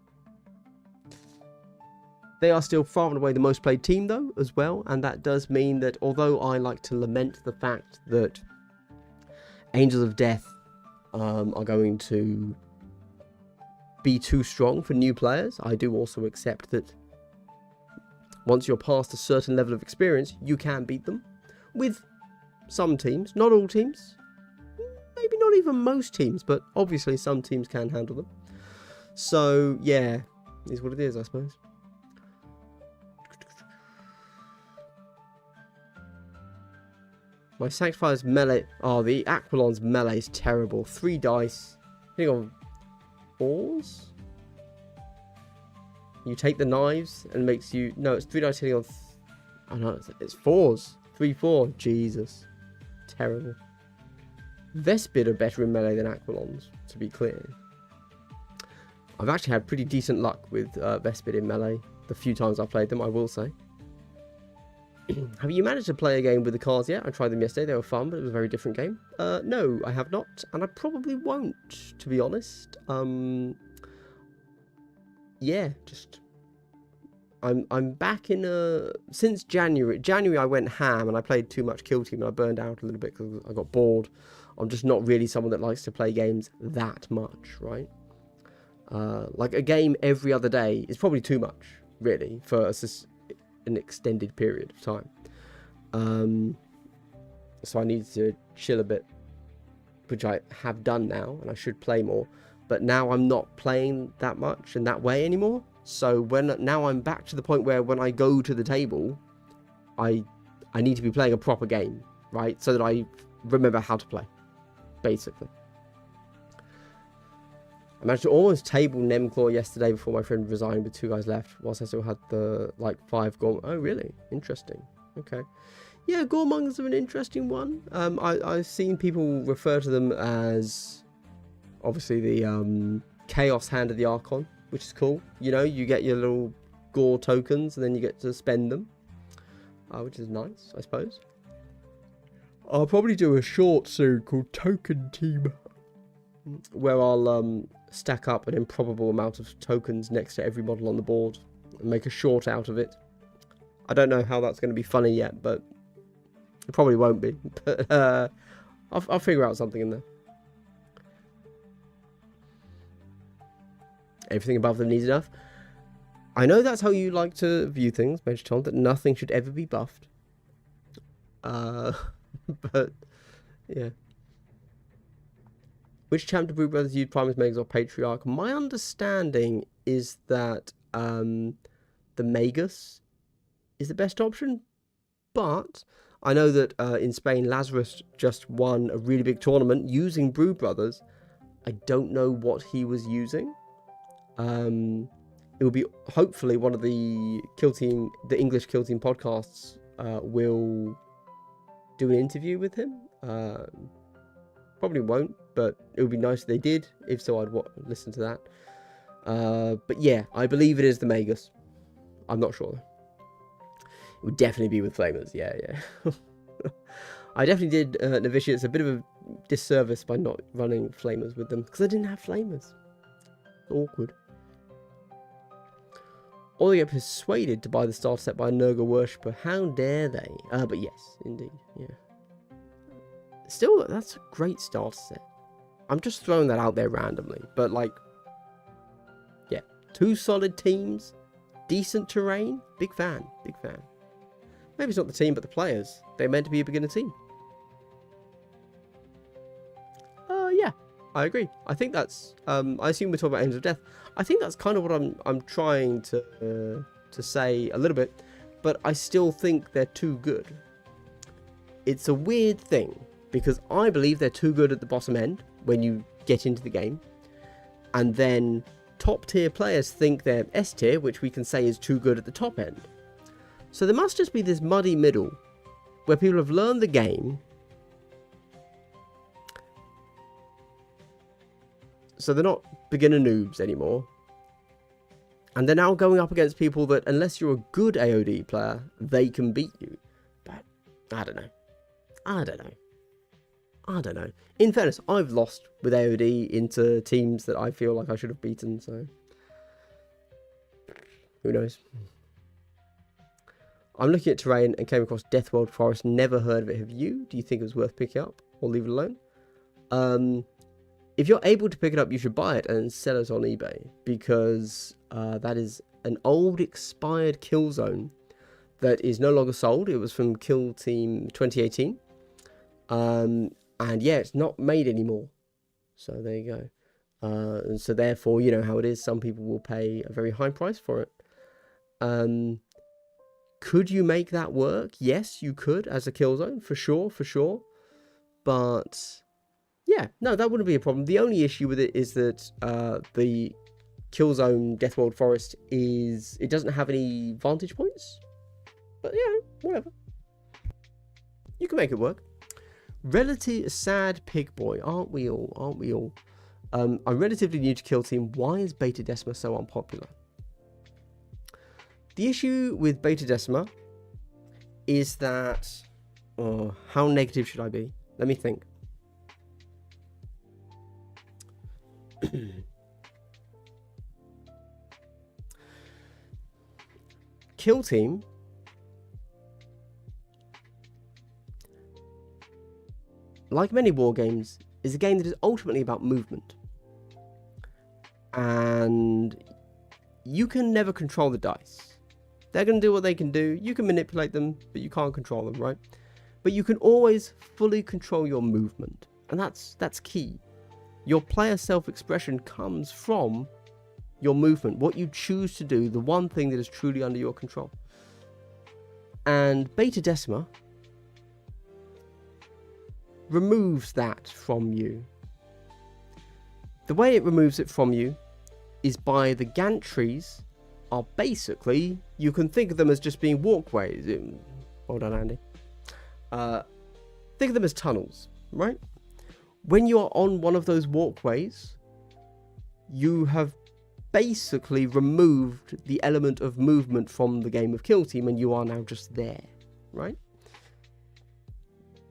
They are still far and away the most played team though as well, and that does mean that although I like to lament the fact that Angels of Death are going to be too strong for new players, I do also accept that once you're past a certain level of experience, you can beat them with some teams, not all teams, maybe not even most teams, but obviously some teams can handle them. So yeah, is what it is, I suppose. My Sanctifier's melee, the Aquilon's melee is terrible. 3 dice, hitting on 4s. You take the knives and makes you, no, it's 3 dice hitting on, I know, it's 4s. 3, 4, Jesus. Terrible. Vespid are better in melee than Aquilons, to be clear. I've actually had pretty decent luck with Vespid in melee the few times I've played them, I will say. Have you managed to play a game with the cards yet? I tried them yesterday, they were fun, but it was a very different game. No, I have not, and I probably won't, to be honest. Yeah, just... I'm back in since January. January I went ham and I played too much Kill Team and I burned out a little bit because I got bored. I'm just not really someone that likes to play games that much, right? Like a game every other day is probably too much, really, for an extended period of time. So I need to chill a bit, which I have done now, and I should play more. But now I'm not playing that much in that way anymore. So now I'm back to the point where when I go to the table, I need to be playing a proper game, right? So that I remember how to play, basically. I managed to almost table Nemclaw yesterday before my friend resigned with 2 guys left, whilst I still had the, 5 Gorm. Oh, really? Interesting. Okay. Yeah, Goremongers are an interesting one. I've seen people refer to them as, obviously, the Chaos Hand of the Archon, which is cool. You know, you get your little Gore tokens, and then you get to spend them, which is nice, I suppose. I'll probably do a short soon called Token Team, where I'll stack up an improbable amount of tokens next to every model on the board and make a short out of it. I don't know how that's going to be funny yet, but it probably won't be. But I'll figure out something in there. Everything above them needs enough. I know that's how you like to view things, Major Tom, that nothing should ever be buffed. But, yeah. Which champ do Brew Brothers use, Primus, Magus, or Patriarch? My understanding is that the Magus is the best option, but I know that in Spain, Lazarus just won a really big tournament using Brew Brothers. I don't know what he was using. It will be hopefully one of the English Kill Team podcasts will do an interview with him. Probably won't, but it would be nice if they did. If so, I'd listen to that. But yeah, I believe it is the Magus. I'm not sure. It would definitely be with Flamers. Yeah. I definitely did Novitiates a bit of a disservice by not running Flamers with them, because I didn't have Flamers. Awkward. Or they get persuaded to buy the starter set by a Nurgle worshipper. How dare they? But yes, indeed. Yeah. Still, that's a great starter set. I'm just throwing that out there randomly. But like, yeah. 2 solid teams. Decent terrain. Big fan. Big fan. Maybe it's not the team, but the players. They're meant to be a beginner team. Yeah, I agree. I think that's. I assume we're talking about Angels of Death. I think that's kind of what I'm trying to say a little bit, but I still think they're too good. It's a weird thing because I believe they're too good at the bottom end when you get into the game, and then top tier players think they're S tier, which we can say is too good at the top end. So there must just be this muddy middle where people have learned the game. So they're not beginner noobs anymore. And they're now going up against people that, unless you're a good AOD player, they can beat you. But I don't know. In fairness, I've lost with AOD into teams that I feel like I should have beaten, so who knows. I'm looking at terrain and came across Deathworld Forest. Never heard of it. Have you? Do you think it was worth picking up or leave it alone? If you're able to pick it up, you should buy it and sell it on eBay, because that is an old expired kill zone that is no longer sold. It was from Kill Team 2018. And yeah, it's not made anymore. So there you go. And so therefore, you know how it is. Some people will pay a very high price for it. Could you make that work? Yes, you could as a kill zone, for sure. But yeah, no, that wouldn't be a problem. The only issue with it is that the Killzone Deathworld Forest it doesn't have any vantage points. But yeah, whatever. You can make it work. Relative sad pig boy, aren't we all? I'm relatively new to Kill Team. Why is Beta Decima so unpopular? The issue with Beta Decima is that... Oh, how negative should I be? Let me think. Kill Team like many war games is a game that is ultimately about movement, and you can never control the dice. They're going to do what they can do. You can manipulate them, but you can't control them, right? But you can always fully control your movement, and that's key. Your player self-expression comes from your movement, what you choose to do, the one thing that is truly under your control. And Beta Decima removes that from you. The way it removes it from you is by the gantries are basically, you can think of them as just being walkways. Well done, Andy. Think of them as tunnels, right? When you are on one of those walkways, you have basically removed the element of movement from the game of Kill Team, and you are now just there, right?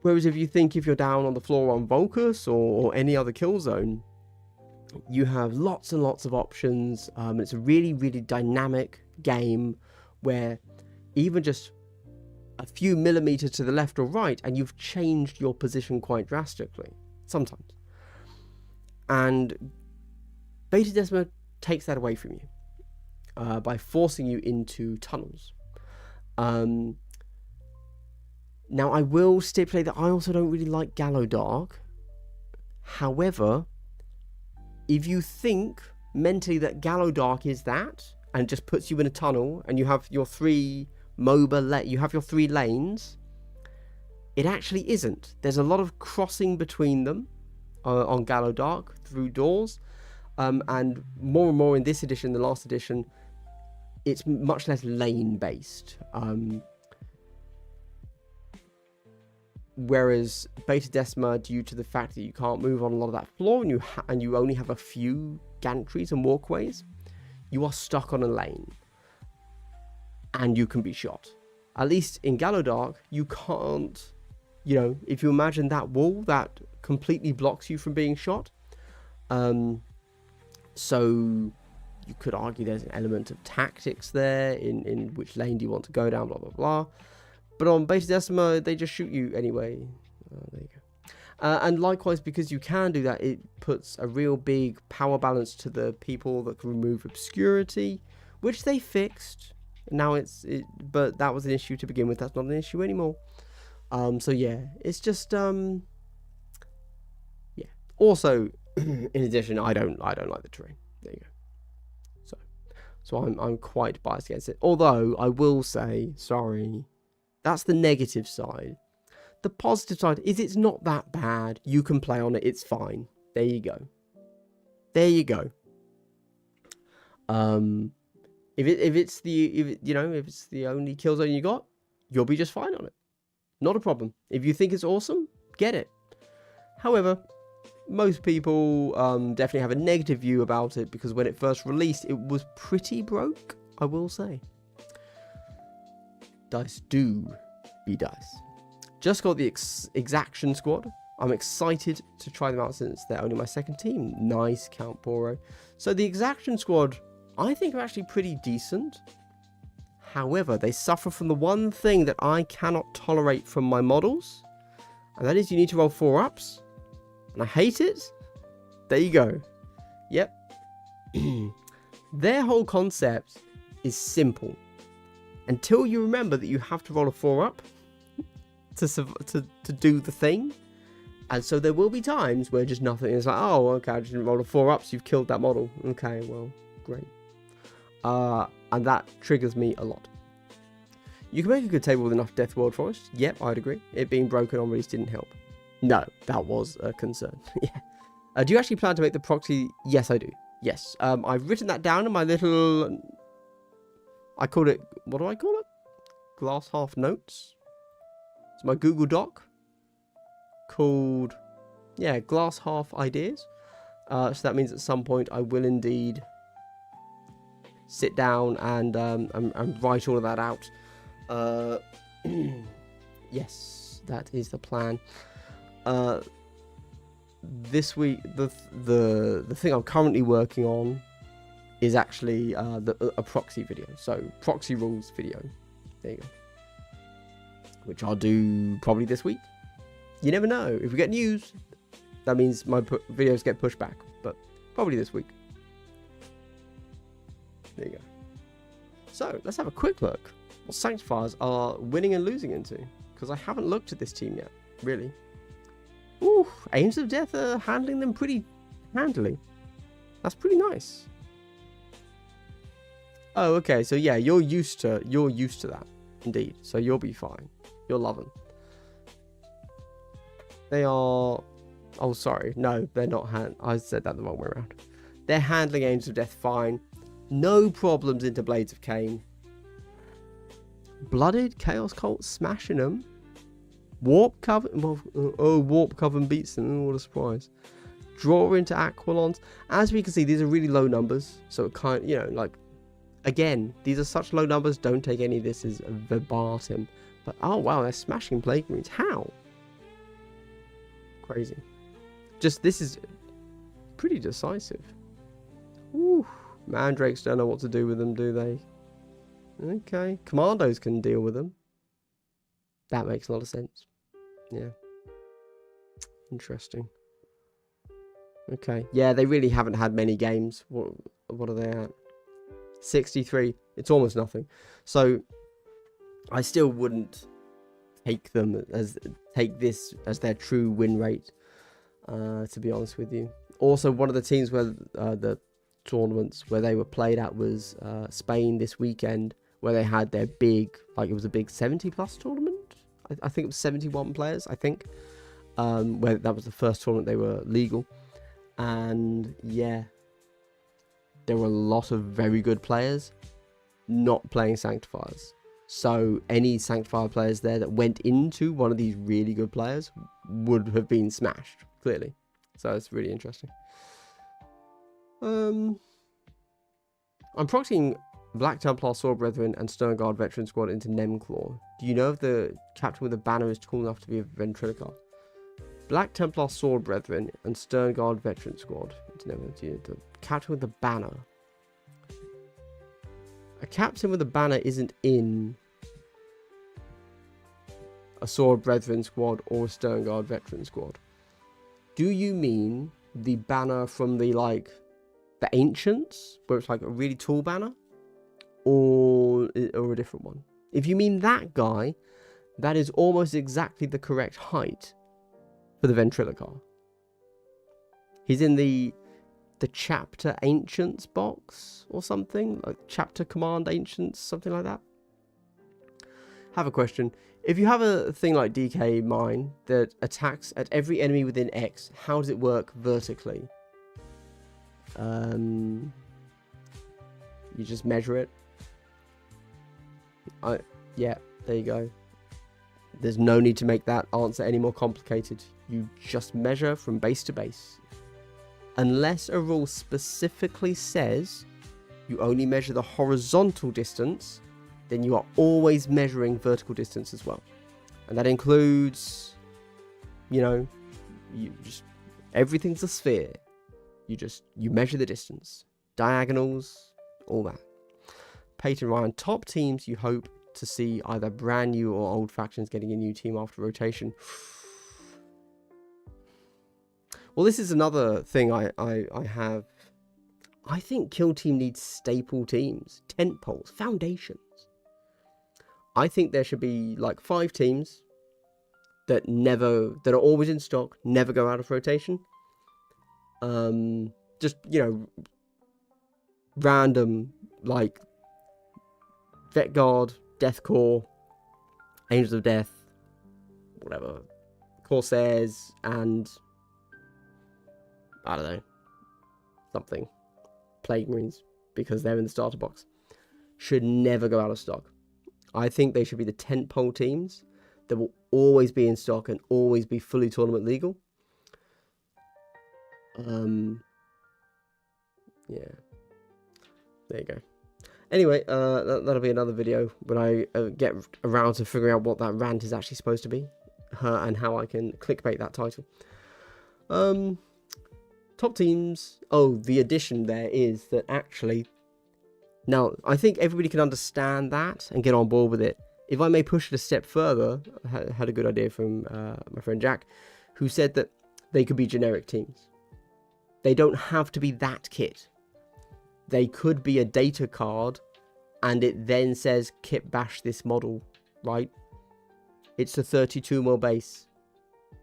Whereas if you're down on the floor on Volcus or any other kill zone, you have lots and lots of options. It's a really, really dynamic game where even just a few millimeters to the left or right, and you've changed your position quite drastically. Sometimes. And Beta Decima takes that away from you by forcing you into tunnels. Now, I will stipulate that I also don't really like Gallo Dark. However, if you think mentally that Gallo Dark is that, and it just puts you in a tunnel, and you have your three MOBA, you have your 3 lanes, It actually isn't. There's a lot of crossing between them on Gallo Dark through doors. And more in this edition, the last edition, it's much less lane based. Whereas Beta Decima, due to the fact that you can't move on a lot of that floor and you only have a few gantries and walkways, you are stuck on a lane and you can be shot. At least in Gallo Dark, you can't, you know, if you imagine that wall that completely blocks you from being shot. So you could argue there's an element of tactics there in which lane do you want to go down, blah, blah, blah. But on Beta Decima, they just shoot you anyway. There you go. And likewise, because you can do that, it puts a real big power balance to the people that can remove obscurity, which they fixed. Now but that was an issue to begin with. That's not an issue anymore. So yeah, it's just yeah. Also, in addition, I don't like the terrain. There you go. So I'm quite biased against it. Although I will say, sorry. That's the negative side. The positive side is it's not that bad. You can play on it. It's fine. There you go. There you go. If it's the only kill zone you got, you'll be just fine on it. Not a problem. If you think it's awesome, get it. However, most people definitely have a negative view about it because when it first released, it was pretty broke, I will say. Dice do be dice. Just got the Exaction Squad. I'm excited to try them out since they're only my second team. Nice, Count Poro. So the Exaction Squad, I think, are actually pretty decent. However, they suffer from the one thing that I cannot tolerate from my models, and that is you need to roll 4-ups. And I hate it. There you go. Yep. Their whole concept is simple. Until you remember that you have to roll a 4-up to do the thing. And so there will be times where just nothing is like, oh, okay, I just didn't roll a 4-up, so you've killed that model. Okay, well, great. And that triggers me a lot. You can make a good table with enough Death World Forest. Yep, I'd agree. It being broken on release didn't help. No, that was a concern. Yeah. Do you actually plan to make the proxy? Yes, I do. Yes. I've written that down in my little... I called it... What do I call it? Glass half notes. It's my Google Doc. Called... Yeah, glass half ideas. So that means at some point I will indeed sit down and write all of that out. Yes, that is the plan. This week, the thing I'm currently working on is actually a proxy video. So proxy rules video. There you go. Which I'll do probably this week. You never know. If we get news, that means my videos get pushed back. But probably this week. There you go. So let's have a quick look. What Sanctifiers are winning and losing into. Because I haven't looked at this team yet. Really. Ooh, Aims of Death are handling them pretty handily. That's pretty nice. Oh, okay. So yeah, you're used to that, indeed. So you'll be fine. You'll love them. They are. Oh, sorry. No, they're not. I said that the wrong way around. They're handling Aims of Death fine. No problems into Blades of Cain. Blooded Chaos Cult smashing them. Warp Coven. Well, Warp Coven beats them. Oh, what a surprise. Draw into Aquilons. As we can see, these are really low numbers. So it kind of, like, again, these are such low numbers. Don't take any of this as verbatim. But, oh, wow, they're smashing Plague Marines. How? Crazy. Just, this is pretty decisive. Woo. Mandrakes don't know what to do with them, do they? Okay. Commandos can deal with them. That makes a lot of sense. Yeah. Interesting. Okay. Yeah, they really haven't had many games. What are they at? 63. It's almost nothing. So, I still wouldn't take this as their true win rate, to be honest with you. Also, one of the teams where the tournaments where they were played at was Spain this weekend, where they had their big, like it was a big 70+ tournament, I think it was 71 players, I think. Where that was the first tournament they were legal. And yeah, there were a lot of very good players not playing Sanctifiers. So any Sanctifier players there that went into one of these really good players would have been smashed, clearly. So it's really interesting. I'm proxying Black Templar Sword Brethren and Stern Guard Veteran Squad into Nemclaw. Do you know if the captain with a banner is cool enough to be a Ventriloquist? Black Templar Sword Brethren and Stern Guard Veteran Squad. The captain with the banner. A captain with a banner isn't in a Sword Brethren squad or a Stern Guard Veteran squad. Do you mean the banner from the the Ancients, where it's like a really tall banner, or a different one? If you mean that guy, that is almost exactly the correct height for the Ventriloquist. He's in the Chapter Ancients box or something, like Chapter Command Ancients, something like that. Have a question. If you have a thing like DK Mine that attacks at every enemy within X, how does it work vertically? You just measure it. Yeah, there you go. There's no need to make that answer any more complicated. You just measure from base to base. Unless a rule specifically says you only measure the horizontal distance, then you are always measuring vertical distance as well. And that includes, everything's a sphere. You measure the distance. Diagonals, all that. Peyton Ryan, top teams you hope to see either brand new or old factions getting a new team after rotation. Well, this is another thing I have. I think Kill Team needs staple teams, tent poles, foundations. I think there should be 5 teams that are always in stock, never go out of rotation. Just, random, Vet Guard, Death Corps, Angels of Death, whatever, Corsairs, and I don't know, something, Plague Marines, because they're in the starter box, should never go out of stock. I think they should be the tentpole teams that will always be in stock and always be fully tournament legal. Yeah, there you go. Anyway, that'll be another video when I get around to figuring out what that rant is actually supposed to be, and how I can clickbait that title. Top teams. Oh, the addition there is that actually, now I think everybody can understand that and get on board with it. If I may push it a step further, I had a good idea from my friend Jack, who said that they could be generic teams. They don't have to be that kit. They could be a data card and it then says kit bash this model, right? It's a 32mm base.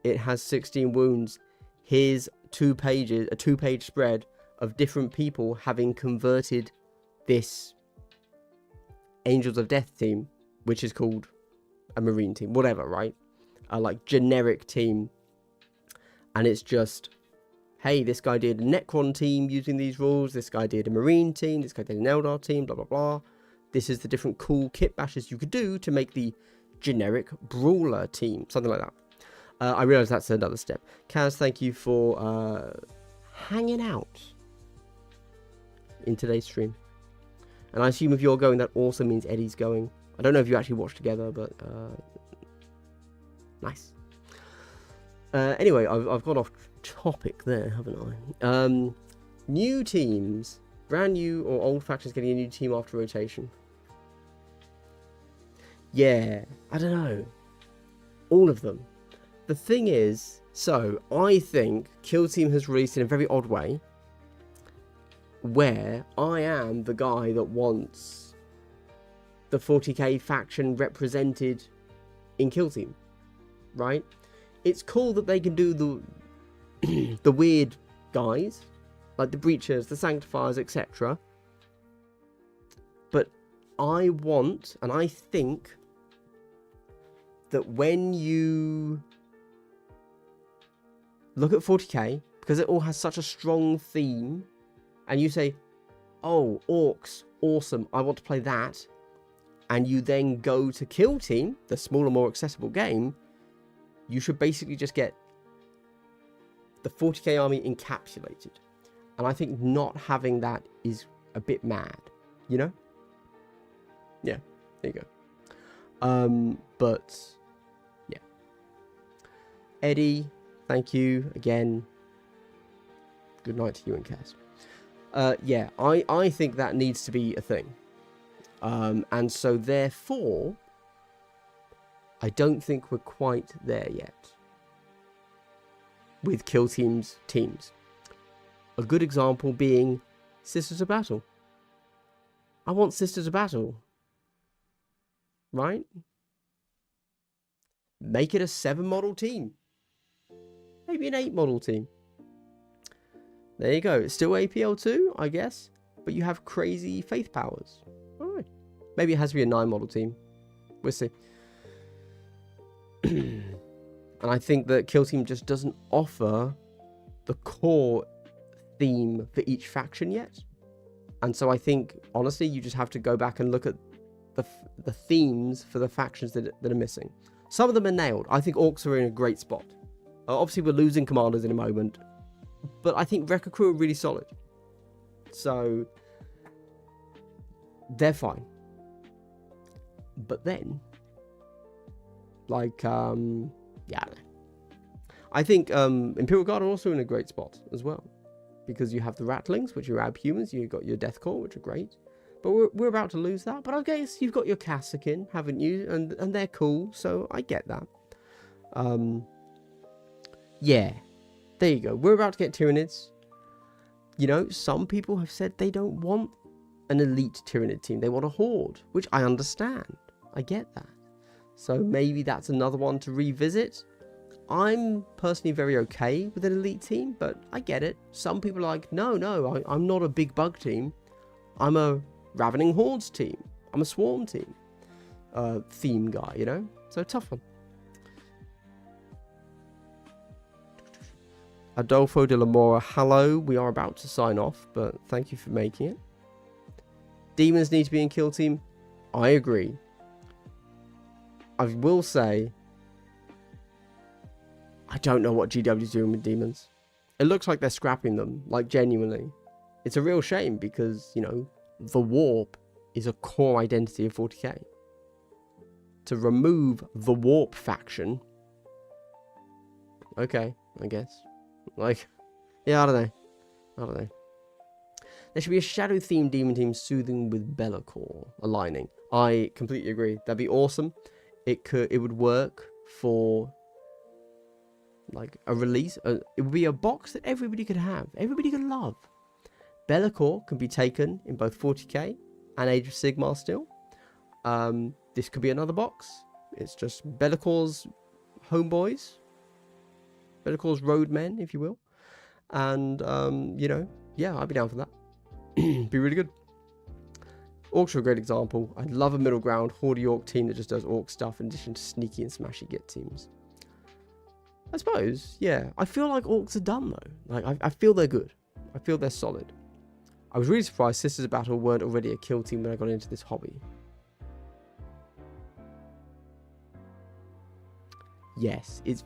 It has 16 wounds. Here's 2 pages, a 2-page spread of different people having converted this Angels of Death team, which is called a Marine team, whatever, right? A generic team. And it's just, hey, this guy did a Necron team using these rules, this guy did a Marine team, this guy did an Eldar team, blah, blah, blah. This is the different cool kit bashes you could do to make the generic Brawler team, something like that. I realise that's another step. Kaz, thank you for hanging out in today's stream. And I assume if you're going, that also means Eddie's going. I don't know if you actually watch together, but nice. Anyway, I've gone off topic there, haven't I? New teams. Brand new or old factions getting a new team after rotation. Yeah, I don't know. All of them. The thing is, so I think Kill Team has released in a very odd way, where I am the guy that wants the 40k faction represented in Kill Team, right? It's cool that they can do the the weird guys, like the Breachers, the Sanctifiers, etc. But I want, and I think that when you look at 40k, because it all has such a strong theme, and you say, oh, orcs, awesome, I want to play that, and you then go to Kill Team, the smaller, more accessible game, you should basically just get the 40k army encapsulated. And I think not having that is a bit mad, you know? Yeah, there you go. But, yeah. Eddie, thank you again. Good night to you and Cass. Yeah, I think that needs to be a thing. And so therefore, I don't think we're quite there yet with Kill Team's teams. A good example being Sisters of Battle. I want Sisters of Battle. Right? Make it a 7 model team. Maybe an 8 model team. There you go. It's still APL2, I guess. But you have crazy faith powers. Alright. Maybe it has to be a 9 model team. We'll see. And I think that Kill Team just doesn't offer the core theme for each faction yet. And so I think, honestly, you just have to go back and look at the themes for the factions that are missing. Some of them are nailed. I think Orcs are in a great spot. Obviously, we're losing commanders in a moment. But I think Wrecker Crew are really solid. So, they're fine. But then, like, yeah, I don't know. I think Imperial Guard are also in a great spot as well. Because you have the Rattlings, which are Abhumans. You've got your Death Corps, which are great. But we're about to lose that. But I guess you've got your Kassakin, haven't you? And they're cool, so I get that. Yeah. There you go. We're about to get Tyranids. You know, some people have said they don't want an elite Tyranid team. They want a horde, which I understand. I get that. So maybe that's another one to revisit. I'm personally very okay with an elite team, but I get it. Some people are like, no, I'm not a big bug team. I'm a Ravening Hordes team. I'm a Swarm team. Theme guy, you know? So tough one. Adolfo de la Mora, hello. We are about to sign off, but thank you for making it. Demons need to be in Kill Team. I agree. I will say, I don't know what GW's doing with demons. It looks like they're scrapping them, like genuinely. It's a real shame because, you know, the warp is a core identity of 40k. To remove the warp faction, okay, I guess. Like, yeah, I don't know. There should be a shadow-themed demon team soothing with Be'lakor aligning. I completely agree. That'd be awesome. It would work for like a release. It would be a box that everybody could have. Everybody could love. Be'lakor can be taken in both 40k and Age of Sigmar still. This could be another box. It's just Be'lakor's homeboys. Be'lakor's roadmen, if you will. And, you know, yeah, I'd be down for that. Be really good. Orcs are a great example. I'd love a middle ground Horde Orc team that just does Orc stuff in addition to sneaky and smashy Git teams. I suppose, yeah. I feel like Orcs are done, though. Like, I feel they're good. I feel they're solid. I was really surprised Sisters of Battle weren't already a kill team when I got into this hobby. Yes, it's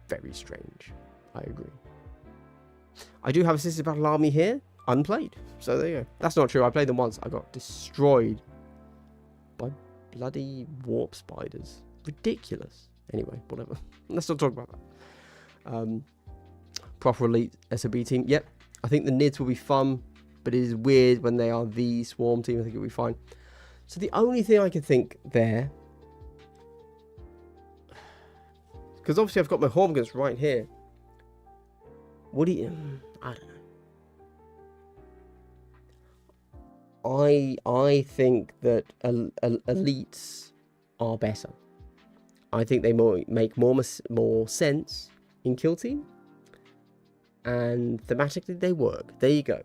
very strange. I agree. I do have a Sisters of Battle army here, unplayed. So there you go. That's not true. I played them once. I got destroyed by bloody warp spiders. Ridiculous. Anyway, whatever. Let's not talk about that. Proper elite SOB team. Yep. I think the NIDs will be fun, but it is weird when they are the swarm team. I think it'll be fine. So the only thing I can think there, because obviously I've got my Hormiguns right here. What do you... I don't know. I think that elites are better. I think they make more sense in Kill Team. And thematically they work. There you go.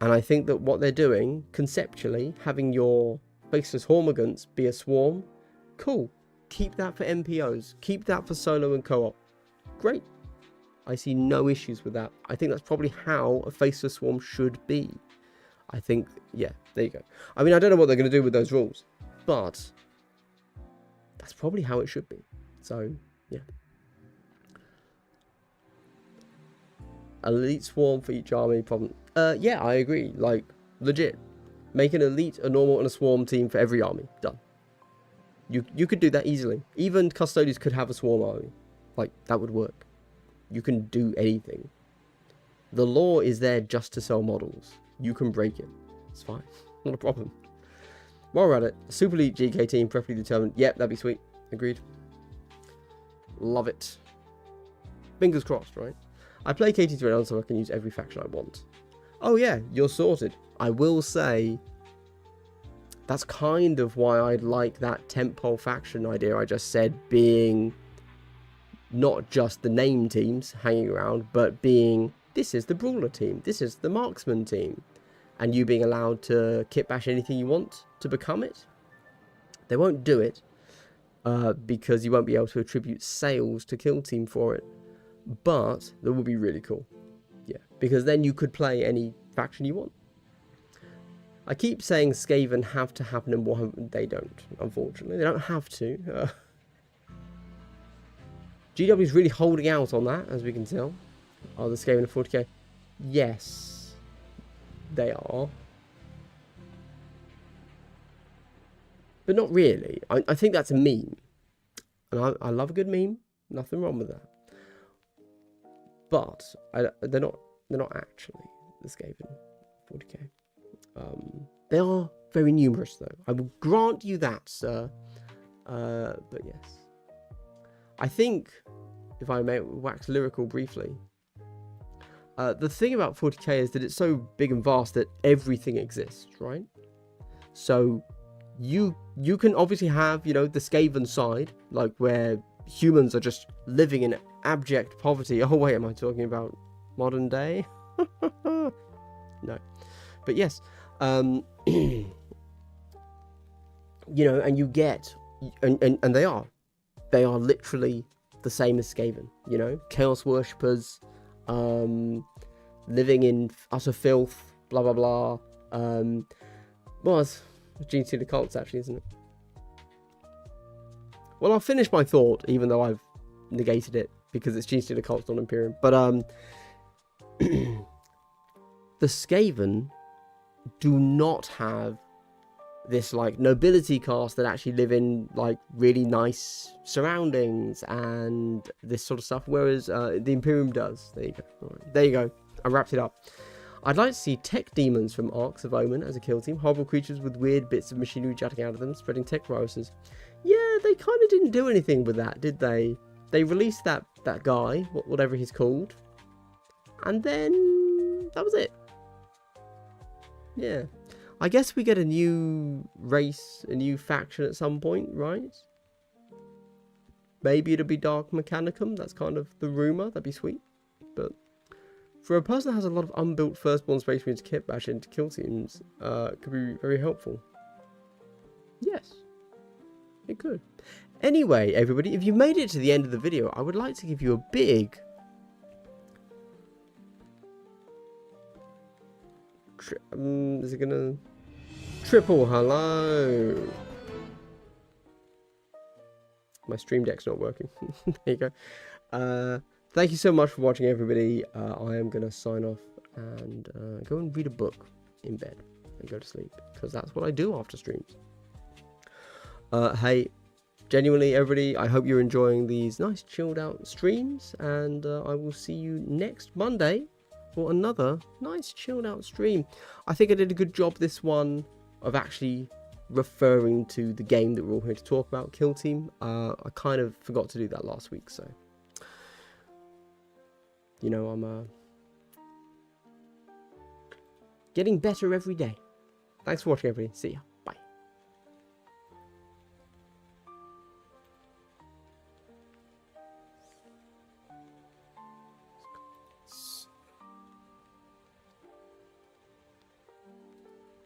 And I think that what they're doing, conceptually, having your Faceless Hormagaunts be a swarm. Cool. Keep that for MPOs. Keep that for solo and co-op. Great. I see no issues with that. I think that's probably how a Faceless Swarm should be. I think, yeah, there you go. I mean, I don't know what they're going to do with those rules, but that's probably how it should be. So, yeah. Elite Swarm for each army problem. Yeah, I agree. Like, legit. Make an elite, a normal, and a swarm team for every army. Done. You could do that easily. Even Custodians could have a swarm army. Like, that would work. You can do anything. The law is there just to sell models. You can break it. It's fine. Not a problem. While we're at it, Super Elite GK team, preferably determined. Yep, that'd be sweet. Agreed. Love it. Fingers crossed, right? I play KT3 so I can use every faction I want. Oh yeah, you're sorted. I will say that's kind of why I'd like that tentpole faction idea I just said being not just the name teams hanging around, but being, this is the brawler team, this is the marksman team, and you being allowed to kit bash anything you want to become it. They won't do it because you won't be able to attribute sales to Kill Team for it, but that would be really cool. Yeah, because then you could play any faction you want. I keep saying Skaven have to happen in Warhammer. They don't, unfortunately. They don't have to. GW is really holding out on that, as we can tell. Are the Skaven of 40k? Yes, they are. But not really. I think that's a meme. And I love a good meme. Nothing wrong with that. But they're not actually the Skaven 40k. They are very numerous, though. I will grant you that, sir. But yes. I think, if I may wax lyrical briefly, the thing about 40k is that it's so big and vast that everything exists, right? So you can obviously have, you know, the Skaven side, like where humans are just living in abject poverty. Oh wait, am I talking about modern day? No. But yes, you know, and you get, and they are literally the same as Skaven, you know, chaos worshippers, living in utter filth, blah blah blah. Well, it's GT the cults actually, isn't it? Well, I'll finish my thought, even though I've negated it because it's GT the cults, not Imperium. But the Skaven do not have this like nobility caste that actually live in like really nice surroundings and this sort of stuff, whereas the Imperium does. There you go. Right. There you go. I wrapped it up. I'd like to see tech demons from Arcs of Omen as a kill team. Horrible creatures with weird bits of machinery jutting out of them, spreading tech viruses. Yeah, they kind of didn't do anything with that, did they? They released that guy, whatever he's called, and then that was it. Yeah. I guess we get a new race, a new faction at some point, right? Maybe it'll be Dark Mechanicum. That's kind of the rumour. That'd be sweet. But for a person that has a lot of unbuilt Firstborn Space Marines kit bash into kill teams, it could be very helpful. Yes, it could. Anyway, everybody, if you made it to the end of the video, I would like to give you a big... is it gonna... Triple hello. My stream deck's not working. There you go. Thank you so much for watching, everybody. I am gonna sign off and go and read a book in bed and go to sleep, because that's what I do after streams. Hey, genuinely, everybody, I hope you're enjoying these nice chilled out streams, and I will see you next Monday for another nice chilled out stream. I think I did a good job this one of actually referring to the game that we're all here to talk about, Kill Team. I kind of forgot to do that last week, so you know, I'm getting better every day. Thanks for watching, everybody. See ya.